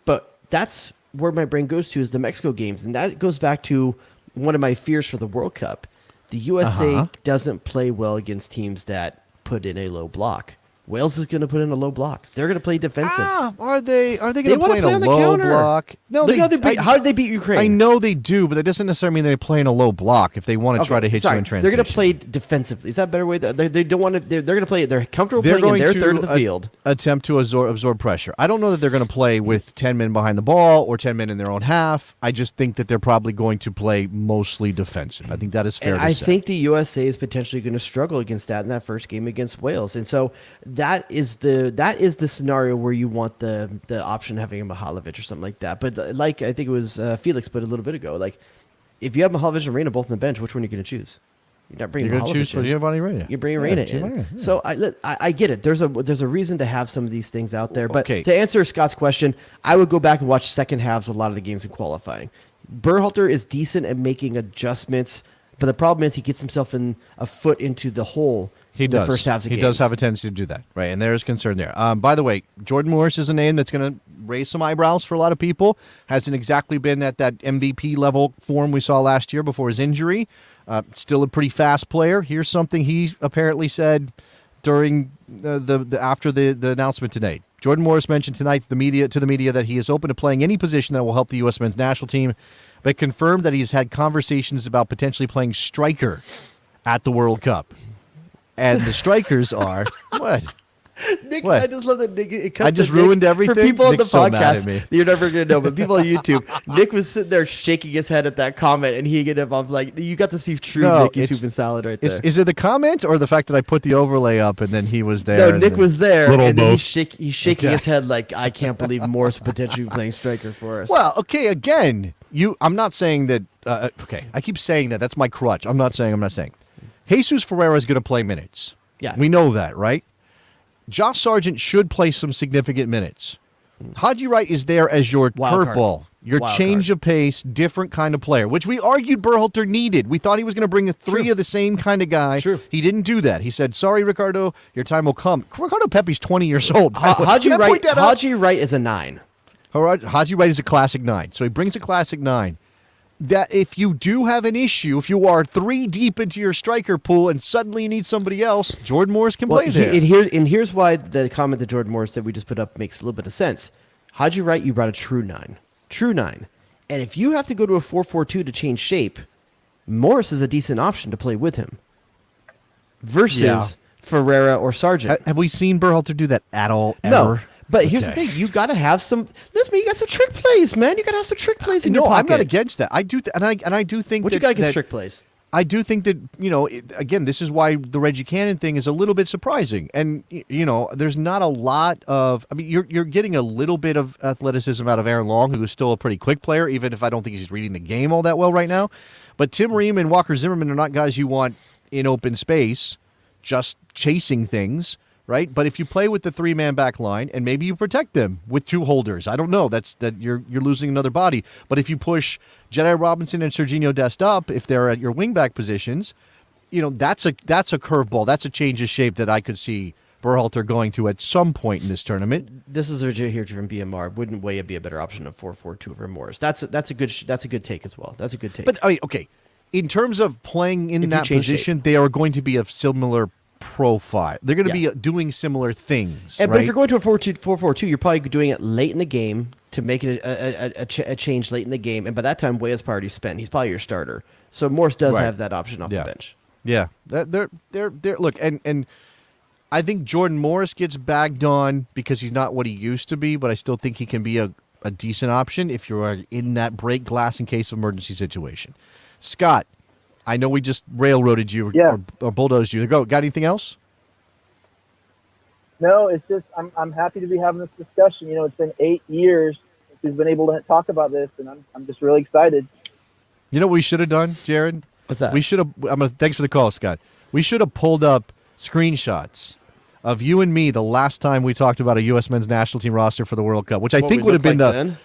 But that's where my brain goes to, is the Mexico games. And that goes back to one of my fears for the World Cup. The USA doesn't play well against teams that put in a low block. Wales is going to put in a low block. They're going to play defensive. Are they going to play in a low block? No, how did they beat Ukraine? I know they do, but that doesn't necessarily mean they play in a low block if they want to try to hit you in transition. They're going to play defensively. Is that a better way? They don't want to. They're going to play. They're comfortable playing in their third of the field. Attempt to absorb pressure. I don't know that they're going to play with 10 men behind the ball or 10 men in their own half. I just think that they're probably going to play mostly defensive. I think that is fair to say. I think the USA is potentially going to struggle against that in that first game against Wales, and so that is the scenario where you want the option of having a Mihalovic or something like that. But like I think it was Felix put a little bit ago, like if you have Mihalovic and Reyna both on the bench, which one are you going to choose? You're not bringing. You're going to choose for Giovanni Reyna. You're bringing Reyna in. Yeah. So I get it. There's a reason to have some of these things out there. But to answer Scott's question, I would go back and watch second halves of a lot of the games in qualifying. Berhalter is decent at making adjustments, but the problem is he gets himself in a foot into the hole. He does. The first halves of he games. Does have a tendency to do that, right? And there is concern there. By the way, Jordan Morris is a name that's going to raise some eyebrows for a lot of people. Hasn't exactly been at that MVP level form we saw last year before his injury. Still a pretty fast player. Here's something he apparently said during after the announcement today. Jordan Morris mentioned tonight to the media that he is open to playing any position that will help the U.S. men's national team, but confirmed that he's had conversations about potentially playing striker at the World Cup. And the strikers are what? Nick, what? I just love that Nick. I just ruined everything. For people Nick's on the so mad at podcast, me. you're never going to know, but people on YouTube, Nick was sitting there shaking his head at that comment, and he ended up like, you got to see true Nicky Soup and Salad right there. Is it the comment or the fact that I put the overlay up and then he was there? No, Nick was there, and then he's shaking Okay. his head like, I can't believe Morris potentially playing striker for us. Well, okay, again, I'm not saying that. Okay, I keep saying that. That's my crutch. I'm not saying. Jesus Ferreira is going to play minutes. Yeah. We know that, right? Josh Sargent should play some significant minutes. Haji Wright is there as your curveball Your Wild change card. of pace, different kind of player, which we argued Berhalter needed. We thought he was going to bring three of the same kind of guy. True. He didn't do that. He said, sorry, Ricardo, your time will come. Ricardo Pepe's 20 years old. Haji Can I point that out? Haji Wright is a 9. Haji Wright is a classic 9. So he brings a classic 9. That if you do have an issue, if you are 3 deep into your striker pool and suddenly you need somebody else, Jordan Morris can play there. And here's why the comment that Jordan Morris that we just put up makes a little bit of sense. Haji Wright, you brought a true 9. True 9. And if you have to go to a 4-4-2 to change shape, Morris is a decent option to play with him versus Ferreira or Sargent. Have we seen Berhalter do that at all, ever? No. But here's the thing. You got to have some – listen, you got some trick plays, man. You got to have some trick plays in your pocket. I'm not against that. I do, and I do think What that, you got against that- trick plays? I do think that, again, this is why the Reggie Cannon thing is a little bit surprising. And, there's not a lot of – I mean, you're getting a little bit of athleticism out of Aaron Long, who is still a pretty quick player, even if I don't think he's reading the game all that well right now. But Tim Ream and Walker Zimmerman are not guys you want in open space just chasing things, right? But if you play with the 3-man back line and maybe you protect them with 2 holders, I don't know, that you're losing another body. But if you push Jedi Robinson and Serginho Dest up, if they're at your wingback positions, that's a curveball. That's a change of shape that I could see Berhalter going to at some point in this tournament. This is Sergio here from BMR. Wouldn't Weah be a better option of 4-4-2 over Morris? That's a good take as well. That's a good take. But I mean, okay, in terms of playing in that position, they are going to be of similar profile. They're going to be doing similar things. But if you're going to a 4-4-2, you're probably doing it late in the game to make it a change late in the game. And by that time, Weah's already spent. He's probably your starter. So Morris does have that option off the bench. Yeah, they're look, and I think Jordan Morris gets bagged on because he's not what he used to be, but I still think he can be a decent option if you're in that break glass in case of emergency situation. Scott, I know we just railroaded you or bulldozed you. Got anything else? No, it's just I'm happy to be having this discussion. It's been 8 years since we've been able to talk about this, and I'm just really excited. You know what we should have done, Jared? What's that? We should have. Thanks for the call, Scott. We should have pulled up screenshots of you and me the last time we talked about a U.S. men's national team roster for the World Cup, which I think would have been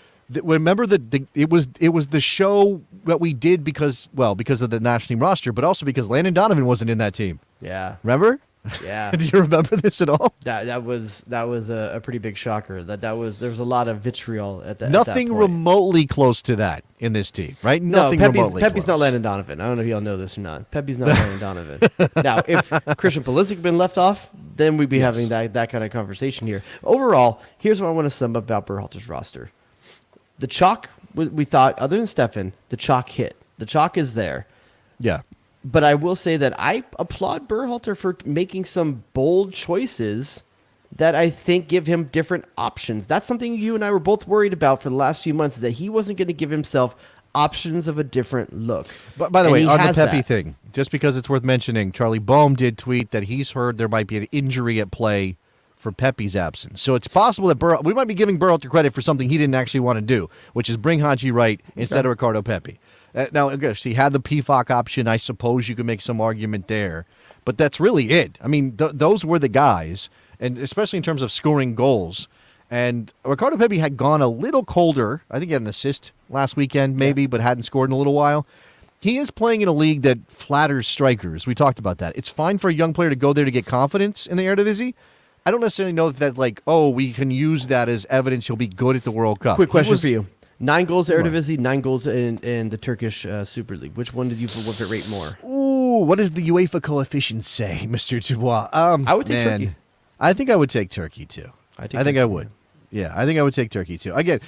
remember it was the show that we did because of the national team roster, but also because Landon Donovan wasn't in that team. Yeah. Remember? Yeah. Do you remember this at all? That was a pretty big shocker. There was a lot of vitriol at that. Nothing at that point. remotely close to that in this team, right? Nothing Pepe's remotely close. not Landon Donovan. I don't know if y'all know this or not. Pepe's not Landon Donovan. Now, if Christian Pulisic had been left off, then we'd be having that kind of conversation here. Overall, here's what I want to sum up about Berhalter's roster. The chalk, we thought, other than Stefan, the chalk hit. The chalk is there. Yeah. But I will say that I applaud Berhalter for making some bold choices that I think give him different options. That's something you and I were both worried about for the last few months, that he wasn't going to give himself options of a different look. But by the way, on the Pepe thing, just because it's worth mentioning, Charlie Boehm did tweet that he's heard there might be an injury at play for Pepe's absence. So it's possible that we might be giving Berhalter credit for something he didn't actually want to do, which is bring Haji Wright instead of Ricardo Pepe. Now, I guess he had the PFOC option. I suppose you could make some argument there. But that's really it. I mean, those were the guys, and especially in terms of scoring goals. And Ricardo Pepe had gone a little colder. I think he had an assist last weekend, maybe, but hadn't scored in a little while. He is playing in a league that flatters strikers. We talked about that. It's fine for a young player to go there to get confidence in the Eredivisie. I don't necessarily know that, we can use that as evidence he'll be good at the World Cup. Quick question for you. 9 goals Eredivisie, 9 goals in the Turkish Super League. Which one did you rate more? Ooh, what does the UEFA coefficient say, Mr. Dubois? I would take Turkey. I think I would take Turkey, too. I think I would. Yeah, I think I would take Turkey, too. Again,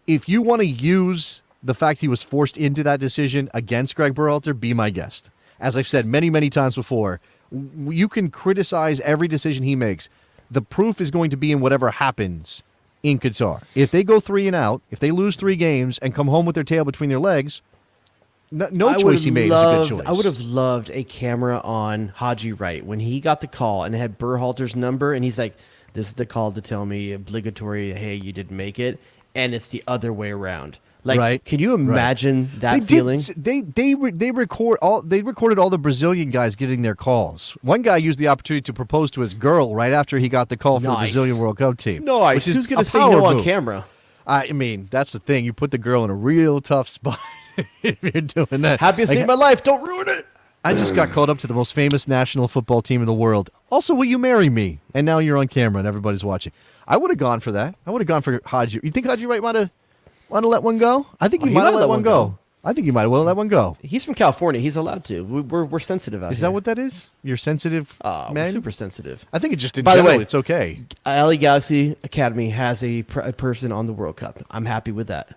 if you want to use the fact he was forced into that decision against Greg Berhalter, be my guest. As I've said many, many times before, you can criticize every decision he makes. The proof is going to be in whatever happens in Qatar. If they go 3 and out, if they lose 3 games and come home with their tail between their legs, no choice he made is a good choice. I would have loved a camera on Haji Wright when he got the call and it had Berhalter's number, and he's like, this is the call to tell me obligatory, hey, you didn't make it, and it's the other way around. Can you imagine that feeling? They recorded all the Brazilian guys getting their calls. One guy used the opportunity to propose to his girl right after he got the call for the Brazilian World Cup team. Who's going to say no on camera? I mean, that's the thing. You put the girl in a real tough spot if you're doing that. Happiest day of my life. Don't ruin it. I just got called up to the most famous national football team in the world. Also, will you marry me? And now you're on camera and everybody's watching. I would have gone for that. I would have gone for Haji. You think Haji Wright might have let one go? I think he might have let one go. I think he might have let one go. He's from California. He's allowed to. We're sensitive out here. Is that what that is? You're sensitive, We're man? super sensitive. I think it just in By the general, way, it's okay. LA Galaxy Academy has a person on the World Cup. I'm happy with that.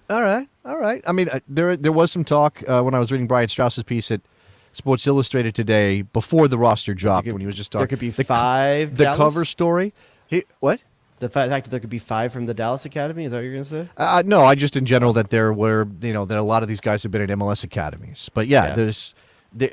All right. I mean, there was some talk when I was reading Brian Strauss's piece at Sports Illustrated today before the roster dropped when he was just talking. There could be five. The cover story. What? The fact that there could be 5 from the Dallas Academy. Is that what you're going to say? No, I just in general that there were, that a lot of these guys have been at MLS academies. But there's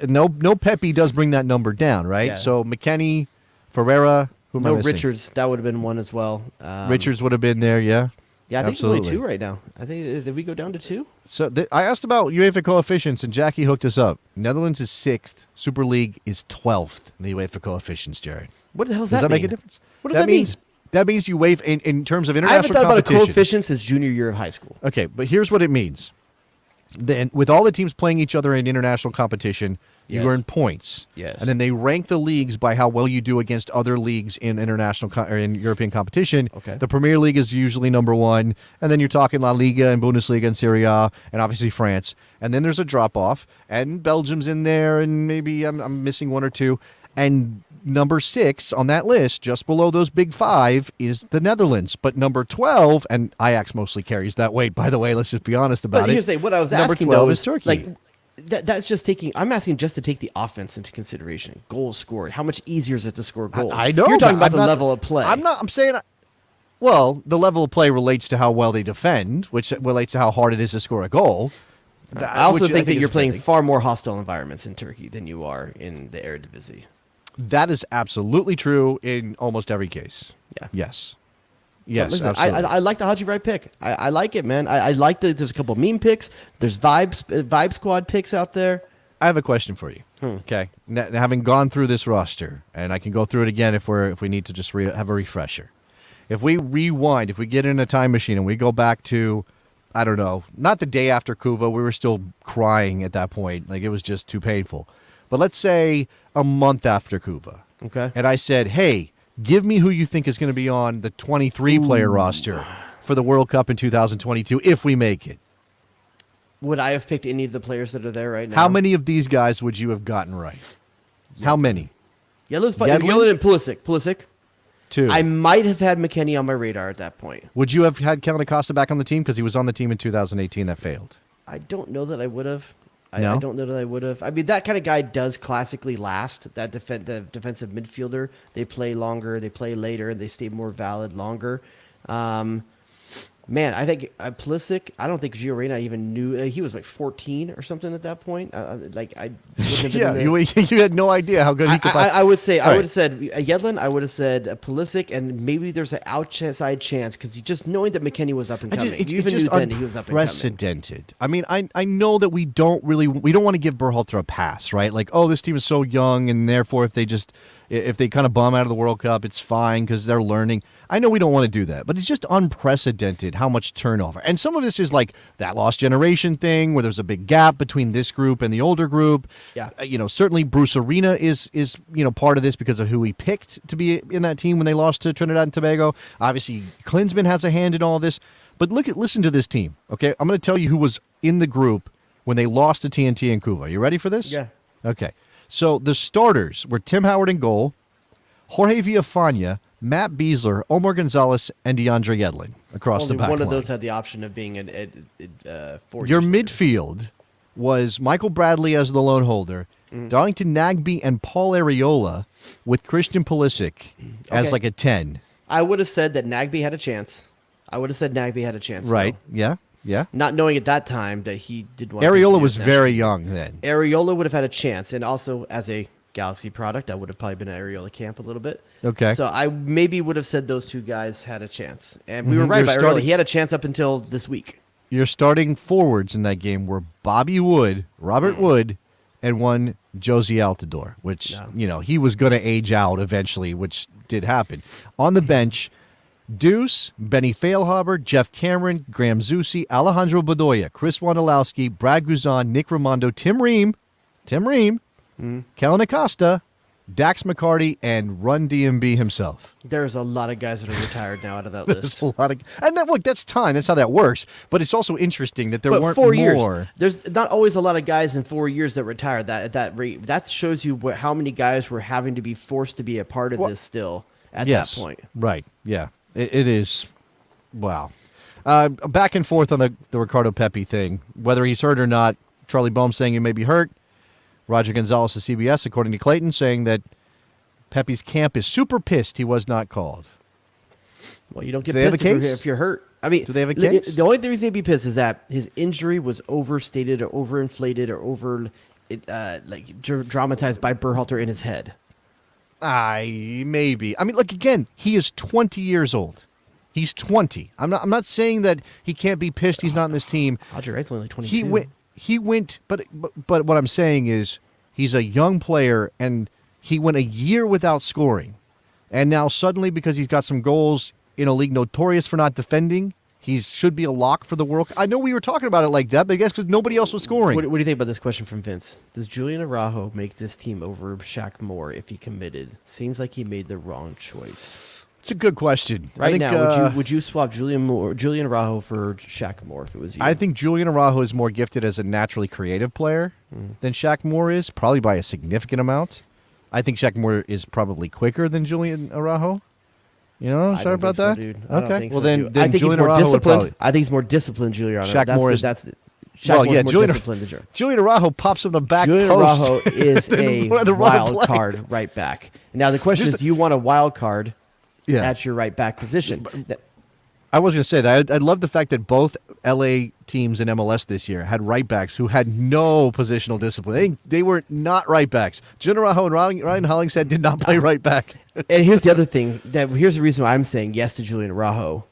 no Pepe does bring that number down, right? Yeah. So McKennie, Ferreira, who am I No, missing? Richards. That would have been one as well. Richards would have been there, yeah. Yeah, I think Absolutely. there's only 2 right now. I think did we go down to 2? So I asked about UEFA coefficients, and Jackie hooked us up. Netherlands is 6th. Super League is 12th in the UEFA coefficients, Jared. What the hell does Does that mean? make a difference? What does that mean? That means you waive in terms of I international haven't thought about a competition. coefficient since junior year of high school. Okay, but here's what it means. Then, with all the teams playing each other in international competition, you Yes. earn points. Yes. And then they rank the leagues by how well you do against other leagues in international or in European competition. Okay. The Premier League is usually number 1, and then you're talking La Liga and Bundesliga and Serie A, and obviously France. And then there's a drop off, and Belgium's in there, and maybe I'm missing 1 or 2. And number 6 on that list, just below those big 5, is the Netherlands. But number 12, and Ajax mostly carries that weight, by the way, let's just be honest about But it. here's the what I was Number asking 12 though is Turkey. Like that's just taking. I'm asking just to take the offense into consideration. Goals scored. How much easier is it to score goals? I know. You're talking about I'm the not- level of play. I'm saying, well, the level of play relates to how well they defend, which relates to how hard it is to score a goal. I also Which think that is you're playing depending. far more hostile environments in Turkey than you are in the Eredivisie. That is absolutely true in almost every case. Yeah. Yes. So Yes, listen, absolutely. I like the Haji Wright pick. I like it, man. I like that. There's a couple meme picks. There's Vibe Squad picks out there. I have a question for you. Okay. Now, having gone through this roster, and I can go through it again if we need to just have a refresher. If we rewind, if we get in a time machine and we go back to, I don't know, not the day after Cuba, we were still crying at that point. Like, it was just too painful. But let's say a month after Cuba. Okay. And I said, hey, give me who you think is going to be on the 23-player roster for the World Cup in 2022 if we make it. Would I have picked any of the players that are there right now? How many of these guys would you have gotten right? How many? Yedlin? Yedlin and Pulisic. Pulisic. 2. I might have had McKennie on my radar at that point. Would you have had Kellen Acosta back on the team? Because he was on the team in 2018 that failed. I don't know that I would have. No? I don't know that I would have. I mean, that kind of guy does classically last. That the defensive midfielder. They play longer. They play later. And they stay more valid longer. Man, I think Pulisic, I don't think Gio Reyna even knew. He was like 14 or something at that point. I wouldn't have been Yeah, there. you had no idea how good he could play. I would say, All I right. would have said Yedlin, I would have said Pulisic, and maybe there's an outside chance because just knowing that McKennie was up and coming. It's You even just knew then he was up and coming. unprecedented. I mean, I know that we don't want to give Berhalter a pass, right? Like, oh, this team is so young, and therefore if they kind of bum out of the World Cup, it's fine because they're learning. I know we don't want to do that, but it's just unprecedented how much turnover. And some of this is like that lost generation thing where there's a big gap between this group and the older group. Yeah. Certainly Bruce Arena is part of this because of who he picked to be in that team when they lost to Trinidad and Tobago. Obviously, Klinsmann has a hand in all this. But listen to this team, okay? I'm going to tell you who was in the group when they lost to TNT and Cuba. Are you ready for this? Yeah. Okay. So the starters were Tim Howard in goal, Jorge Villafana, Matt Beasler, Omar Gonzalez, and DeAndre Yedlin across Only the back one line. of those had the option of being four. Your midfield was Michael Bradley as the lone holder, Darlington Nagbe and Paul Areola with Christian Pulisic as Okay. like a 10. I would have said that Nagbe had a chance. Right. Though. Yeah. Not knowing at that time that he did want. Areola was very young then. Areola would have had a chance, and also as a Galaxy product, I would have probably been at Areola camp a little bit. Okay. So I maybe would have said those two guys had a chance, and we were Mhm. right You're about Areola. starting- He had a chance up until this week. Your starting forwards in that game were Bobby Wood, Robert Wood, and one Josie Altidore, which, he was going to age out eventually, which did happen. On the bench, Deuce, Benny Feilhaber, Jeff Cameron, Graham Zusi, Alejandro Bedoya, Chris Wondolowski, Brad Guzan, Nick Raimondo, Tim Ream, Kellen Acosta, Dax McCarty, and Run DMB himself. There's a lot of guys that are retired now out of that There's list. a lot of, and that, look, that's time. That's how that works. But it's also interesting that there But weren't 4 more. years. There's not always a lot of guys in 4 years that retire at that rate. That shows you how many guys were having to be forced to be a part of this still at that point. Right. Yeah. It is. Wow. Back and forth on the Ricardo Pepi thing. Whether he's hurt or not, Charlie Boehm saying he may be hurt. Roger Gonzalez of CBS, according to Clayton, saying that Pepe's camp is super pissed he was not called. Well, you don't get Do they have a pissed case? if you're hurt. I mean, Do they have a case? The only reason they'd be pissed is that his injury was overstated or overinflated or dramatized by Berhalter in his head. Maybe. I mean, look, again, he is 20 years old. He's 20. I'm not saying that he can't be pissed he's not in this team. Audrey Wright's only like 22. He went, but what I'm saying is he's a young player, and he went a year without scoring. And now suddenly, because he's got some goals in a league notorious for not defending, he should be a lock for the World Cup. I know we were talking about it like that, but I guess because nobody else was scoring. What do you think about this question from Vince? Does Julian Araujo make this team over Shaq Moore if he committed? Seems like he made the wrong choice. It's a good question. Right I think, now, would you swap Julian Araujo for Shaq Moore if it was you? I think Julian Araujo is more gifted as a naturally creative player than Shaq Moore is, probably by a significant amount. I think Shaq Moore is probably quicker than Julian Araujo. You know, sorry about that. Dude. I don't Okay, think well so, then dude. I think Julian he's more Araujo would disciplined. probably. I think he's more disciplined. Julian Araujo. Shaq Moore is. Shaq Well, Moore's yeah, more Julian- disciplined than Jared. Julian Araujo pops from the back Julian post. Araujo is a One of the wild play. card right back. Now the question Just- is, do you want a wild card Yeah. at your right back position? I was going to say that. I love the fact that both LA teams in MLS this year had right backs who had no positional discipline. They were not right backs. Julian Araujo and Ryan Hollingshead did not play right back. And here's the other thing. Here's the reason why I'm saying yes to Julian Araujo.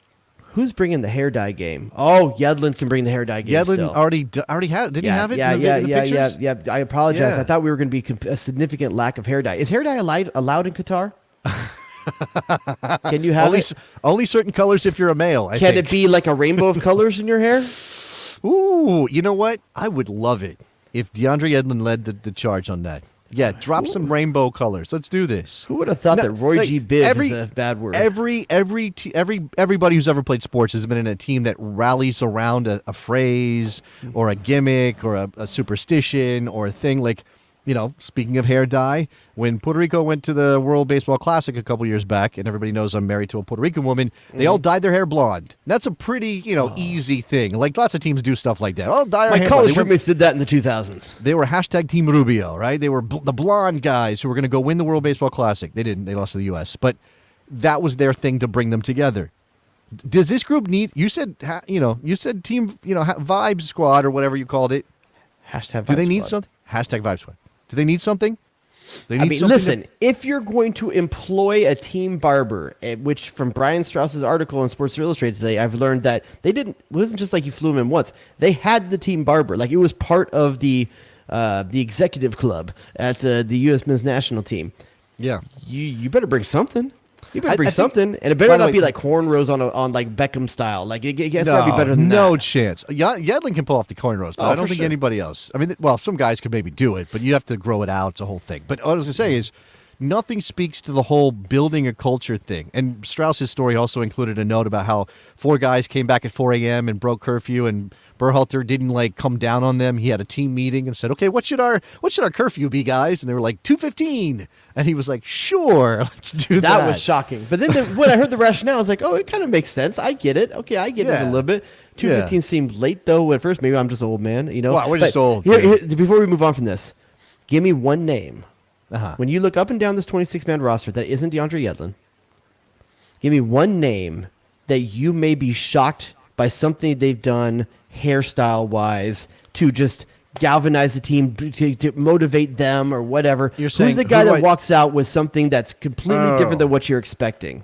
Who's bringing the hair dye game? Oh, Yedlin can bring the hair dye game. Yedlin still. already had. Didn't he have it? in the pictures? Yeah. I apologize. Yeah. I thought we were going to be a significant lack of hair dye. Is hair dye allowed in Qatar? Can you have it? Only certain colors if you're a male. I Can think. it be like a rainbow of colors in your hair? Ooh, you know what? I would love it if DeAndre Yedlin led the charge on that. Yeah, drop some rainbow colors. Let's do this. Who would have thought that Roy G. Biv is a bad word? Everybody who's ever played sports has been in a team that rallies around a phrase or a gimmick or a superstition or a thing like, you know, speaking of hair dye, when Puerto Rico went to the World Baseball Classic a couple years back, and everybody knows I'm married to a Puerto Rican woman, they all dyed their hair blonde. That's a pretty, easy thing. Like lots of teams do stuff like that. Oh, dye our My hair college blonde. roommates did that in the 2000s. They were hashtag Team Rubio, right? They were the blonde guys who were going to go win the World Baseball Classic. They didn't. They lost to the U.S. But that was their thing to bring them together. Does this group need? You said team, Vibe Squad or whatever you called it. Hashtag Do they Vibe need Squad. something? Hashtag Vibe Squad. Do they need something? They need I mean, something listen, if you're going to employ a team barber, which from Brian Strauss's article in Sports Illustrated today, I've learned that it wasn't just like you flew him in once. They had the team barber. Like it was part of the executive club at the U.S. men's national team. Yeah. You better bring something. You better I bring think- something. And it by better the not way- be like cornrows on like Beckham style. Like it's got to be better than that. No chance. Yedlin can pull off the cornrows, but Oh, I don't for think sure. anybody else. I mean, well, some guys could maybe do it, but you have to grow it out. It's a whole thing. But what I was going to say is nothing speaks to the whole building a culture thing. And Strauss's story also included a note about how 4 guys came back at 4 a.m. and broke curfew, and Berhalter didn't come down on them. He had a team meeting and said, "Okay, what should our curfew be, guys?" And they were like 2:15, and he was like, "Sure, let's do that." That was shocking. But then when I heard the rationale, I was like, oh, it kind of makes sense. I get it. Okay, I get it a little bit. 2:15 seemed late, though, at first. Maybe I'm just an old man, Well, we're But just old. Before we move on from this, give me one name. Uh-huh. When you look up and down this 26-man roster that isn't DeAndre Yedlin, give me one name that you may be shocked by something they've done hairstyle-wise to just galvanize the team, to motivate them or whatever. You're saying, who's the guy who do that I- walks out with something that's completely different than what you're expecting?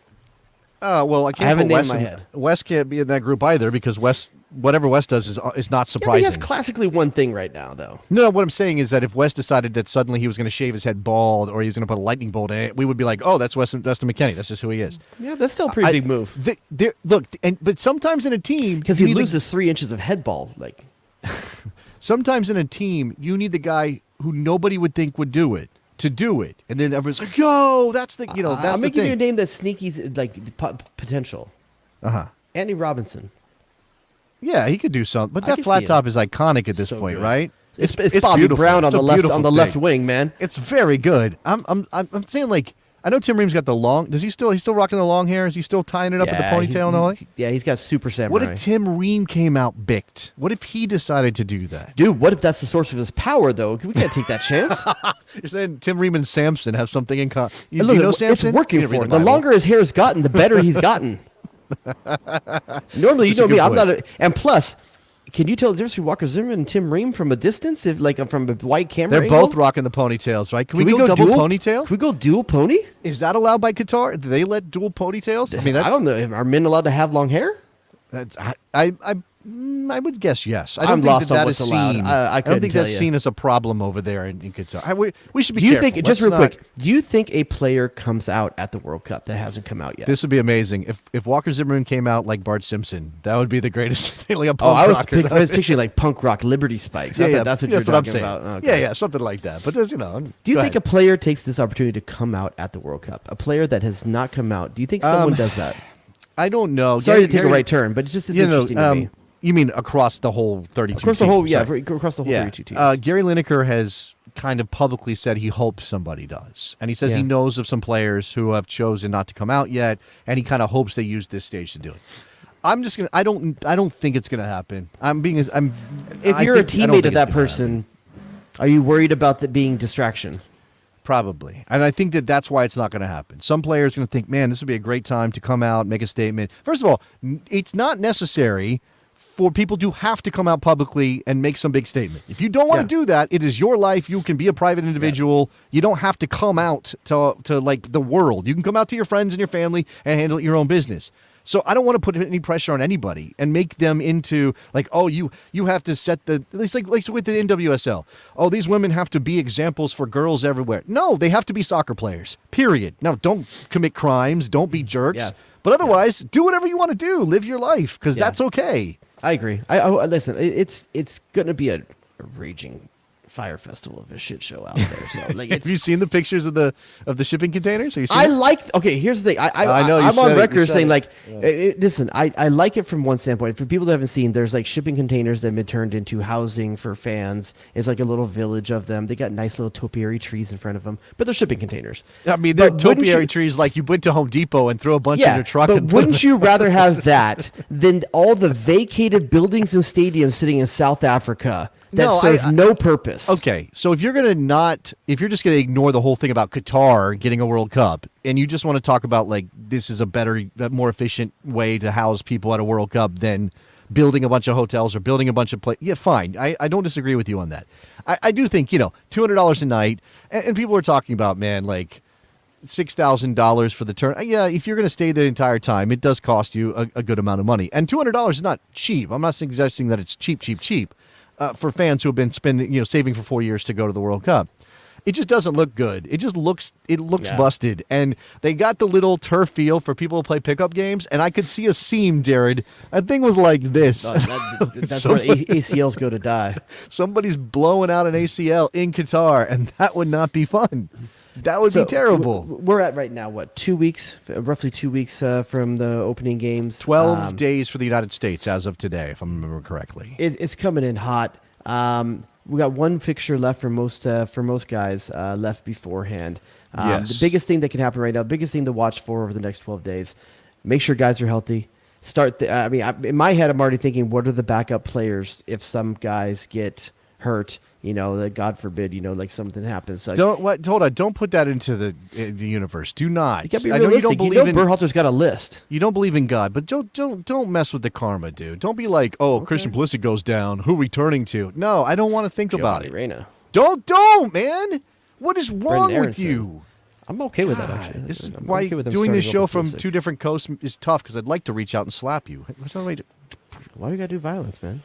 Well, I can't have a put name Wes in my in- head. Wes can't be in that group either because Wes whatever West does is not Yeah, but surprising. he has classically one thing right now, though. No, what I'm saying is that if West decided that suddenly he was going to shave his head bald or he was going to put a lightning bolt in it, we would be like, oh, that's Weston McKennie. That's just who he is. Yeah, that's still a pretty big move. But sometimes in a team, Because he loses 3 inches of head ball. Like, sometimes in a team, you need the guy who nobody would think would do it to do it, and then everyone's like, "Yo, that's the that's I'm the making thing." you a name that's sneaky, like potential. Andy Robinson. Yeah, he could do something, but I that can flat see top is iconic at this So point, good. right? It's Bobby beautiful. Brown on It's a the left beautiful left thing. wing, man. It's very good. I'm saying, like, I know Tim Ream's got the long. He's still rocking the long hair? Is he still tying it up with the ponytail and all that? Yeah, he's got super samurai. What if Tim Ream came out bicked? What if he decided to do that? Dude, what if that's the source of his power, though? We can't take that chance. You're saying Tim Ream and Samson have something in common. You, Look, you know it's Samson? working You didn't read for him. the The Bible. longer his hair has gotten, the better he's gotten. Normally, you That's a know me, good I'm point. not. And plus, can you tell the difference between Walker Zimmerman and Tim Ream from a distance? If like from a wide camera, They're angle? both rocking the ponytails, right? Can we Can go double dual ponytail? Can we go dual pony? Is that allowed by Qatar? Do they let dual ponytails? I mean, I don't know. Are men allowed to have long hair? I would guess yes. I I'm don't think lost on that what's is allowed. seen. I don't couldn't think tell that's you. seen as a problem over there in Qatar. We should be Do you careful. think just Let's real not- quick? Do you think a player comes out at the World Cup that hasn't come out yet? This would be amazing if Walker Zimmerman came out like Bart Simpson. That would be the greatest thing. Like a Oh, punk I was, rocker. I was picturing like punk rock Liberty Spikes. I thought that's what you're I'm talking saying. about. Okay. Yeah, something like that. But there's, Do you think a player takes this opportunity to come out at the World Cup? A player that has not come out. Do you think someone does that? I don't know. Sorry to take Gary- a right turn, but it's just interesting to me. You mean across the whole 32 Across the whole, teams? yeah, Sorry. across the whole 32 teams. Gary Lineker has kind of publicly said he hopes somebody does. And he says Yeah. he knows of some players who have chosen not to come out yet, and he kind of hopes they use this stage to do it. I'm just gonna. I don't think it's gonna happen. If you're a I don't teammate think of it's that gonna happen. person, are you worried about that being distraction? Probably. And I think that's why it's not going to happen. Some players are going to think, man, this would be a great time to come out, make a statement. First of all, it's not necessary for people to have to come out publicly and make some big statement. If you don't want to do that, it is your life. You can be a private individual. You don't have to come out to like the world. You can come out to your friends and your family and handle your own business. So I don't want to put any pressure on anybody and make them into like, oh, you have to set the, it's like with the NWSL. Oh, these women have to be examples for girls everywhere. No, they have to be soccer players, period. Now, don't commit crimes. Don't be jerks. Yeah. But otherwise, do whatever you want to do. Live your life because Yeah. that's okay. I agree. Listen. It's going to be a raging fire festival of a shit show out there. So like, Have you seen the pictures of the shipping containers? Have you seen I it? like. Okay, here's the thing. I know you I'm said on it, you record said saying it. like, listen. I like it from one standpoint. For people that haven't seen, there's like shipping containers that have been turned into housing for fans. It's like a little village of them. They got nice little topiary trees in front of them, but they're shipping containers. I mean, they're But wouldn't topiary you- trees like you went to Home Depot and threw a bunch in Yeah, your truck. but and put wouldn't them- you rather have that than all the vacated buildings and stadiums sitting in South Africa that No, serve I- no purpose? Okay, so if you're just gonna ignore the whole thing about Qatar getting a World Cup, and you just want to talk about like this is a more efficient way to house people at a World Cup than building a bunch of hotels or building a bunch of yeah, fine. I don't disagree with you on that. I do think $200 a night, and people are talking about like $6,000 for the turn. Yeah, if you're going to stay the entire time, it does cost you a good amount of money, and $200 is not cheap. I'm not suggesting that it's cheap. For fans who have been spending, saving for 4 years to go to the World Cup. It just doesn't look good. It looks Yeah. busted. And they got the little turf field for people to play pickup games, and I could see a seam, Jared. That thing was like this. That's where ACLs go to die. Somebody's blowing out an ACL in Qatar, and that would not be fun. That would be terrible. We're at right now, what, 2 weeks? Roughly 2 weeks from the opening games. 12 days for the United States as of today, if I remember correctly. It's coming in hot. We got one fixture left for most guys left beforehand. Yes. The biggest thing that can happen right now, biggest thing to watch for over the next 12 days, make sure guys are healthy. In my head, I'm already thinking, what are the backup players if some guys get hurt? God forbid, like something happens. So Hold on. Don't put that into the universe. Do not. you gotta be I know realistic. you don't believe in Berhalter's got a list. You don't believe in God, but don't mess with the karma, dude. Don't be like, Christian Pulisic goes down. Who are we turning to? No, I don't want to think about Giovanni it. Reina. Don't, man. What is wrong Brendan with Aronson. you? I'm okay with that, God, actually. this is I'm why okay with them doing this starting show over from Pulisic. two different coasts is tough because I'd like to reach out and slap you. Why do you got to do violence, man?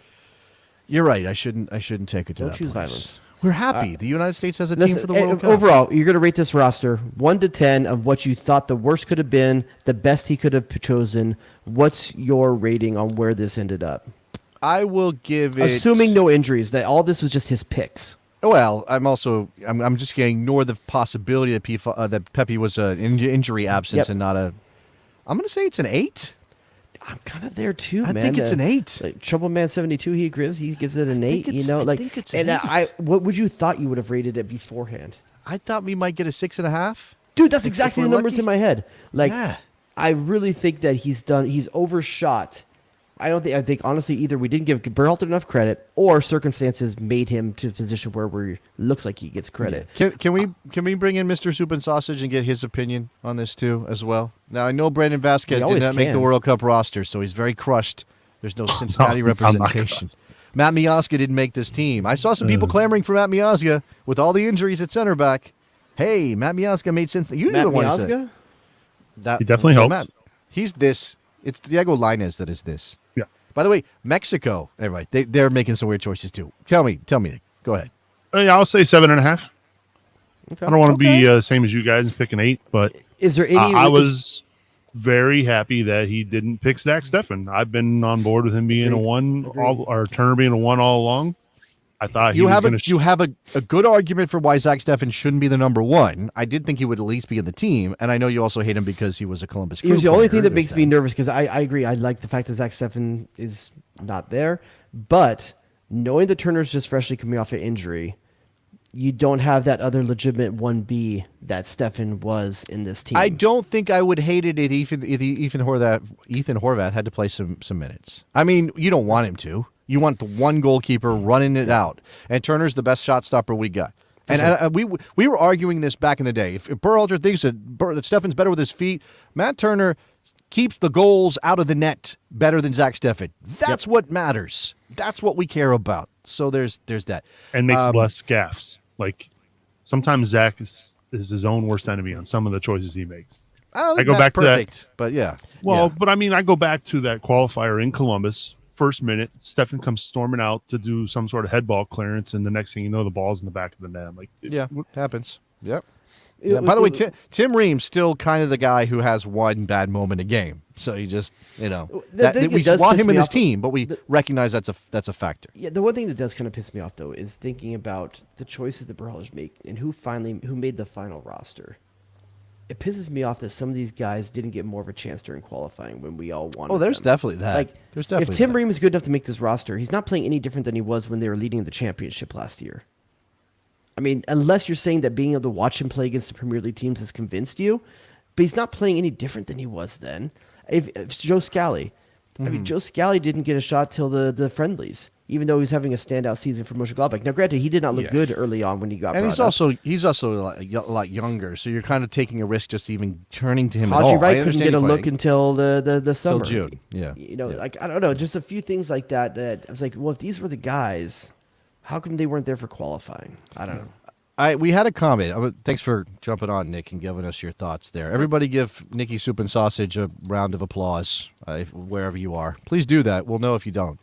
You're right. I shouldn't take it to Don't that choose place. violence. We're happy. The United States has a Listen, team for the World Cup. overall, you're going to rate this roster 1 to 10 of what you thought the worst could have been, the best he could have chosen. What's your rating on where this ended up? I will give it. Assuming no injuries, that all this was just his picks. Well, I'm just going to ignore the possibility that Pepe was an injury absence and not a. I'm going to say it's an 8. I'm kind of there too, man. I think it's an 8. Like Trouble Man 72, he agrees. He gives it an 8. I think it's an 8. What would you thought you would have rated it beforehand? I thought we might get a 6.5. Dude, that's exactly the numbers lucky. in my head. Like, Yeah. I really think that he's overshot. I think honestly either we didn't give Berhalter enough credit or circumstances made him to a position where we looks like he gets credit. Can we bring in Mr. Soup and Sausage and get his opinion on this too as well? Now I know Brandon Vasquez did not make the World Cup roster, so he's very crushed. There's no Cincinnati representation. Matt Miazga didn't make this team. I saw some people clamoring for Matt Miazga with all the injuries at center back. Hey, Matt Miazga made sense. You Matt the one Miazga? that He definitely helps. Matt, he's this. It's Diego Lainez that is this. Yeah. By the way, Mexico. Right, they're making some weird choices too. Tell me, Nick. Go ahead. Yeah, I'll say 7.5. Okay. I don't want to be same as you guys and pick an 8, but Is there any? I was very happy that he didn't pick Zach Steffen. I've been on board with him being a 1, or Turner being a 1 all along. I thought you have a good argument for why Zach Steffen shouldn't be the number 1. I did think he would at least be in the team, and I know you also hate him because he was a Columbus Crew Here's the only player. thing that makes me nervous because I agree. I like the fact that Zach Steffen is not there, but knowing that Turner's just freshly coming off an injury, you don't have that other legitimate 1B that Steffen was in this team. I don't think I would hate it if Ethan Horvath had to play some minutes. I mean, you don't want him to. You want the one goalkeeper running it out, and Turner's the best shot stopper we got. And we were arguing this back in the day. If Berhalter thinks that Steffen's better with his feet, Matt Turner keeps the goals out of the net better than Zach Steffen. That's what matters. That's what we care about. So there's that. And makes less gaffes. Like sometimes Zach is his own worst enemy on some of the choices he makes. I go back to that, but yeah. Well, but I mean, I go back to that qualifier in Columbus. First minute, Steffen comes storming out to do some sort of head ball clearance, and the next thing you know, the ball's in the back of the net. I'm like, happens. Yep. Yeah, by the way, Tim Ream's still kind of the guy who has one bad moment a game. So you just, we want him in his team, but we recognize that's a factor. Yeah, the one thing that does kind of piss me off though is thinking about the choices that Berhalter's make and who made the final roster. It pisses me off that some of these guys didn't get more of a chance during qualifying when we all wanted. Oh, there's them. definitely that. Like, there's definitely if Tim that. Ream is good enough to make this roster, he's not playing any different than he was when they were leading the championship last year. I mean, unless you're saying that being able to watch him play against the Premier League teams has convinced you, but he's not playing any different than he was then. If Joe Scally, I mean, Joe Scally didn't get a shot till the friendlies, even though he was having a standout season for Mönchengladbach. Now, granted, he did not look good early on when he got. And brought he's also a lot younger, so you're kind of taking a risk just even turning to him at Haji all. Wright couldn't get a look until the summer. Till June. Yeah. Like I don't know, just a few things like that. That I was like, well, if these were the guys, how come they weren't there for qualifying? I don't know. We had a comment. Thanks for jumping on, Nick, and giving us your thoughts there. Everybody give Nicky Soup and Sausage a round of applause wherever you are. Please do that. We'll know if you don't.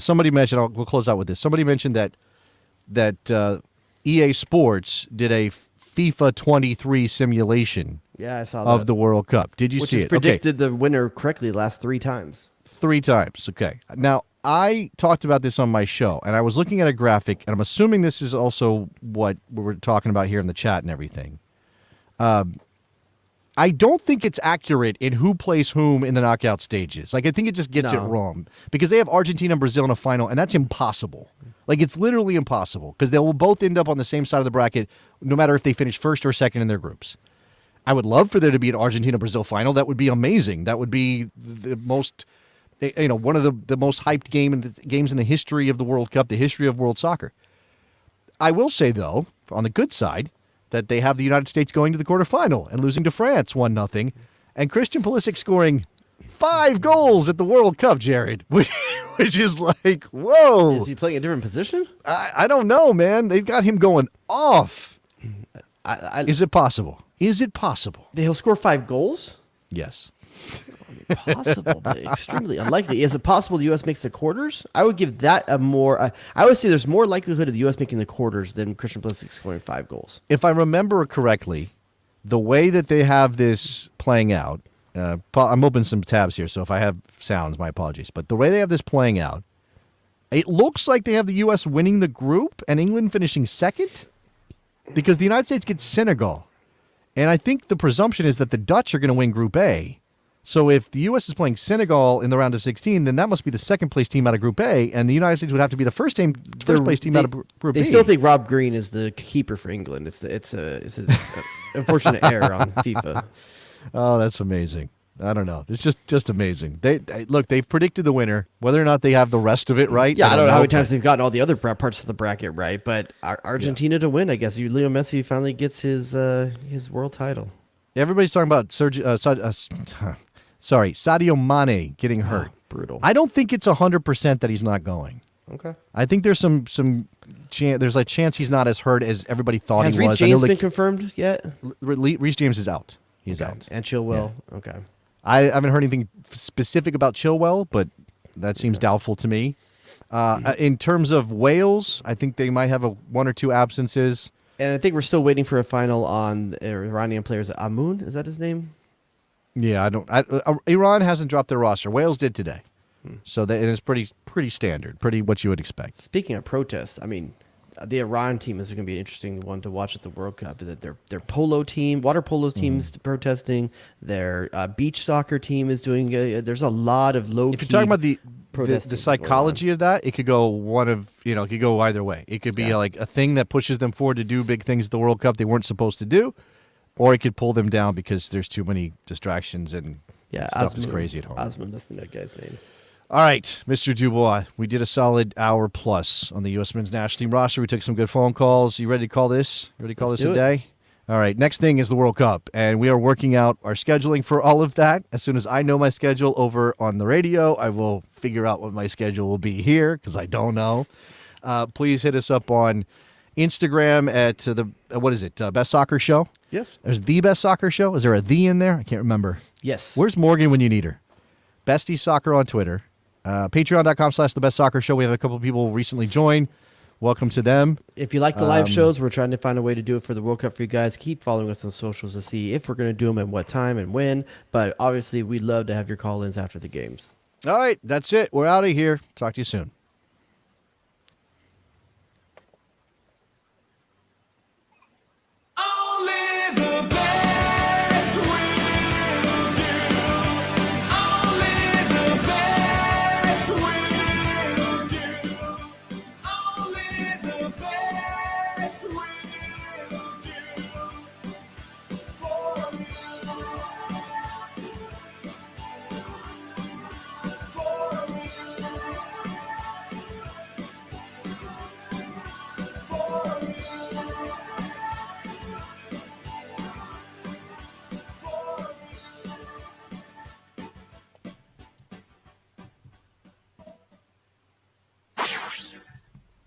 Somebody mentioned, we'll close out with this. Somebody mentioned that EA Sports did a FIFA 23 simulation I saw of the World Cup. Did you Which see has it? predicted the winner correctly the last 3 times. 3 times. Okay. Now, I talked about this on my show, and I was looking at a graphic, and I'm assuming this is also what we're talking about here in the chat and everything. I don't think it's accurate in who plays whom in the knockout stages. Like, I think it just gets it wrong because they have Argentina and Brazil in a final, and that's impossible. Like, it's literally impossible because they will both end up on the same side of the bracket no matter if they finish first or second in their groups. I would love for there to be an Argentina-Brazil final. That would be amazing. That would be the most, one of the most hyped games in the history of the World Cup, the history of world soccer. I will say, though, on the good side, that they have the United States going to the quarterfinal and losing to France 1-0, and Christian Pulisic scoring 5 goals at the World Cup, Jared, which is like, whoa. Is he playing a different position? I don't know, man. They've got him going off. Is it possible? Is it possible? He'll score 5 goals? Yes. possible, but extremely unlikely. Is it possible the U.S. makes the quarters? I would give that a more. I would say there's more likelihood of the U.S. making the quarters than Christian Pulisic scoring 5 goals. If I remember correctly, the way that they have this playing out, I'm opening some tabs here, so if I have sounds, my apologies. But the way they have this playing out, it looks like they have the U.S. winning the group and England finishing second, because the United States gets Senegal. And I think the presumption is that the Dutch are going to win Group A. So if the U.S. is playing Senegal in the round of 16, then that must be the second-place team out of Group A, and the United States would have to be the first-place team out of Group B. They still think Rob Green is the keeper for England. It's an unfortunate error on FIFA. Oh, that's amazing. I don't know. It's just amazing. Look, they've predicted the winner. Whether or not they have the rest of it right. Yeah, I don't know how many times they've gotten all the other parts of the bracket right, but Argentina to win, I guess. Leo Messi finally gets his world title. Everybody's talking about Sadio Mane getting hurt. Brutal. I don't think it's 100% that he's not going. Okay. I think there's some chance. There's a chance he's not as hurt as everybody thought Has he was. Reece James been confirmed yet? Reece James is out. He's out. And Chilwell. Yeah. Okay. I haven't heard anything specific about Chilwell, but that seems doubtful to me. In terms of Wales, I think they might have one or two absences. And I think we're still waiting for a final on Iranian players. Amoun, is that his name? Yeah, Iran hasn't dropped their roster. Wales did today, so it is pretty standard, pretty what you would expect. Speaking of protests, I mean, the Iran team is going to be an interesting one to watch at the World Cup. Their polo team, water polo teams protesting. Their beach soccer team is doing. There's a lot of low. If you're talking about the psychology of that, it could go it could go either way. It could be like a thing that pushes them forward to do big things at the World Cup they weren't supposed to do, or it could pull them down because there's too many distractions and stuff is crazy at home. Osman, that's the guy's name. All right, Mr. DuBois, we did a solid hour plus on the U.S. men's national team roster. We took some good phone calls. You ready to call this? Ready to call this a day? All right, next thing is the World Cup, and we are working out our scheduling for all of that. As soon as I know my schedule over on the radio, I will figure out what my schedule will be here, because I don't know. Please hit us up on Instagram at, what is it, Best Soccer Show? Yes. There's the Best Soccer Show. Is there a "the" in there? I can't remember. Yes. Where's Morgan when you need her? Bestie Soccer on Twitter. Patreon.com/The Best Soccer Show. We have a couple of people recently join. Welcome to them. If you like the live shows, we're trying to find a way to do it for the World Cup for you guys. Keep following us on socials to see if we're going to do them and what time and when. But obviously, we'd love to have your call-ins after the games. All right, that's it. We're out of here. Talk to you soon.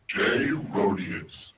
Jay Rodius.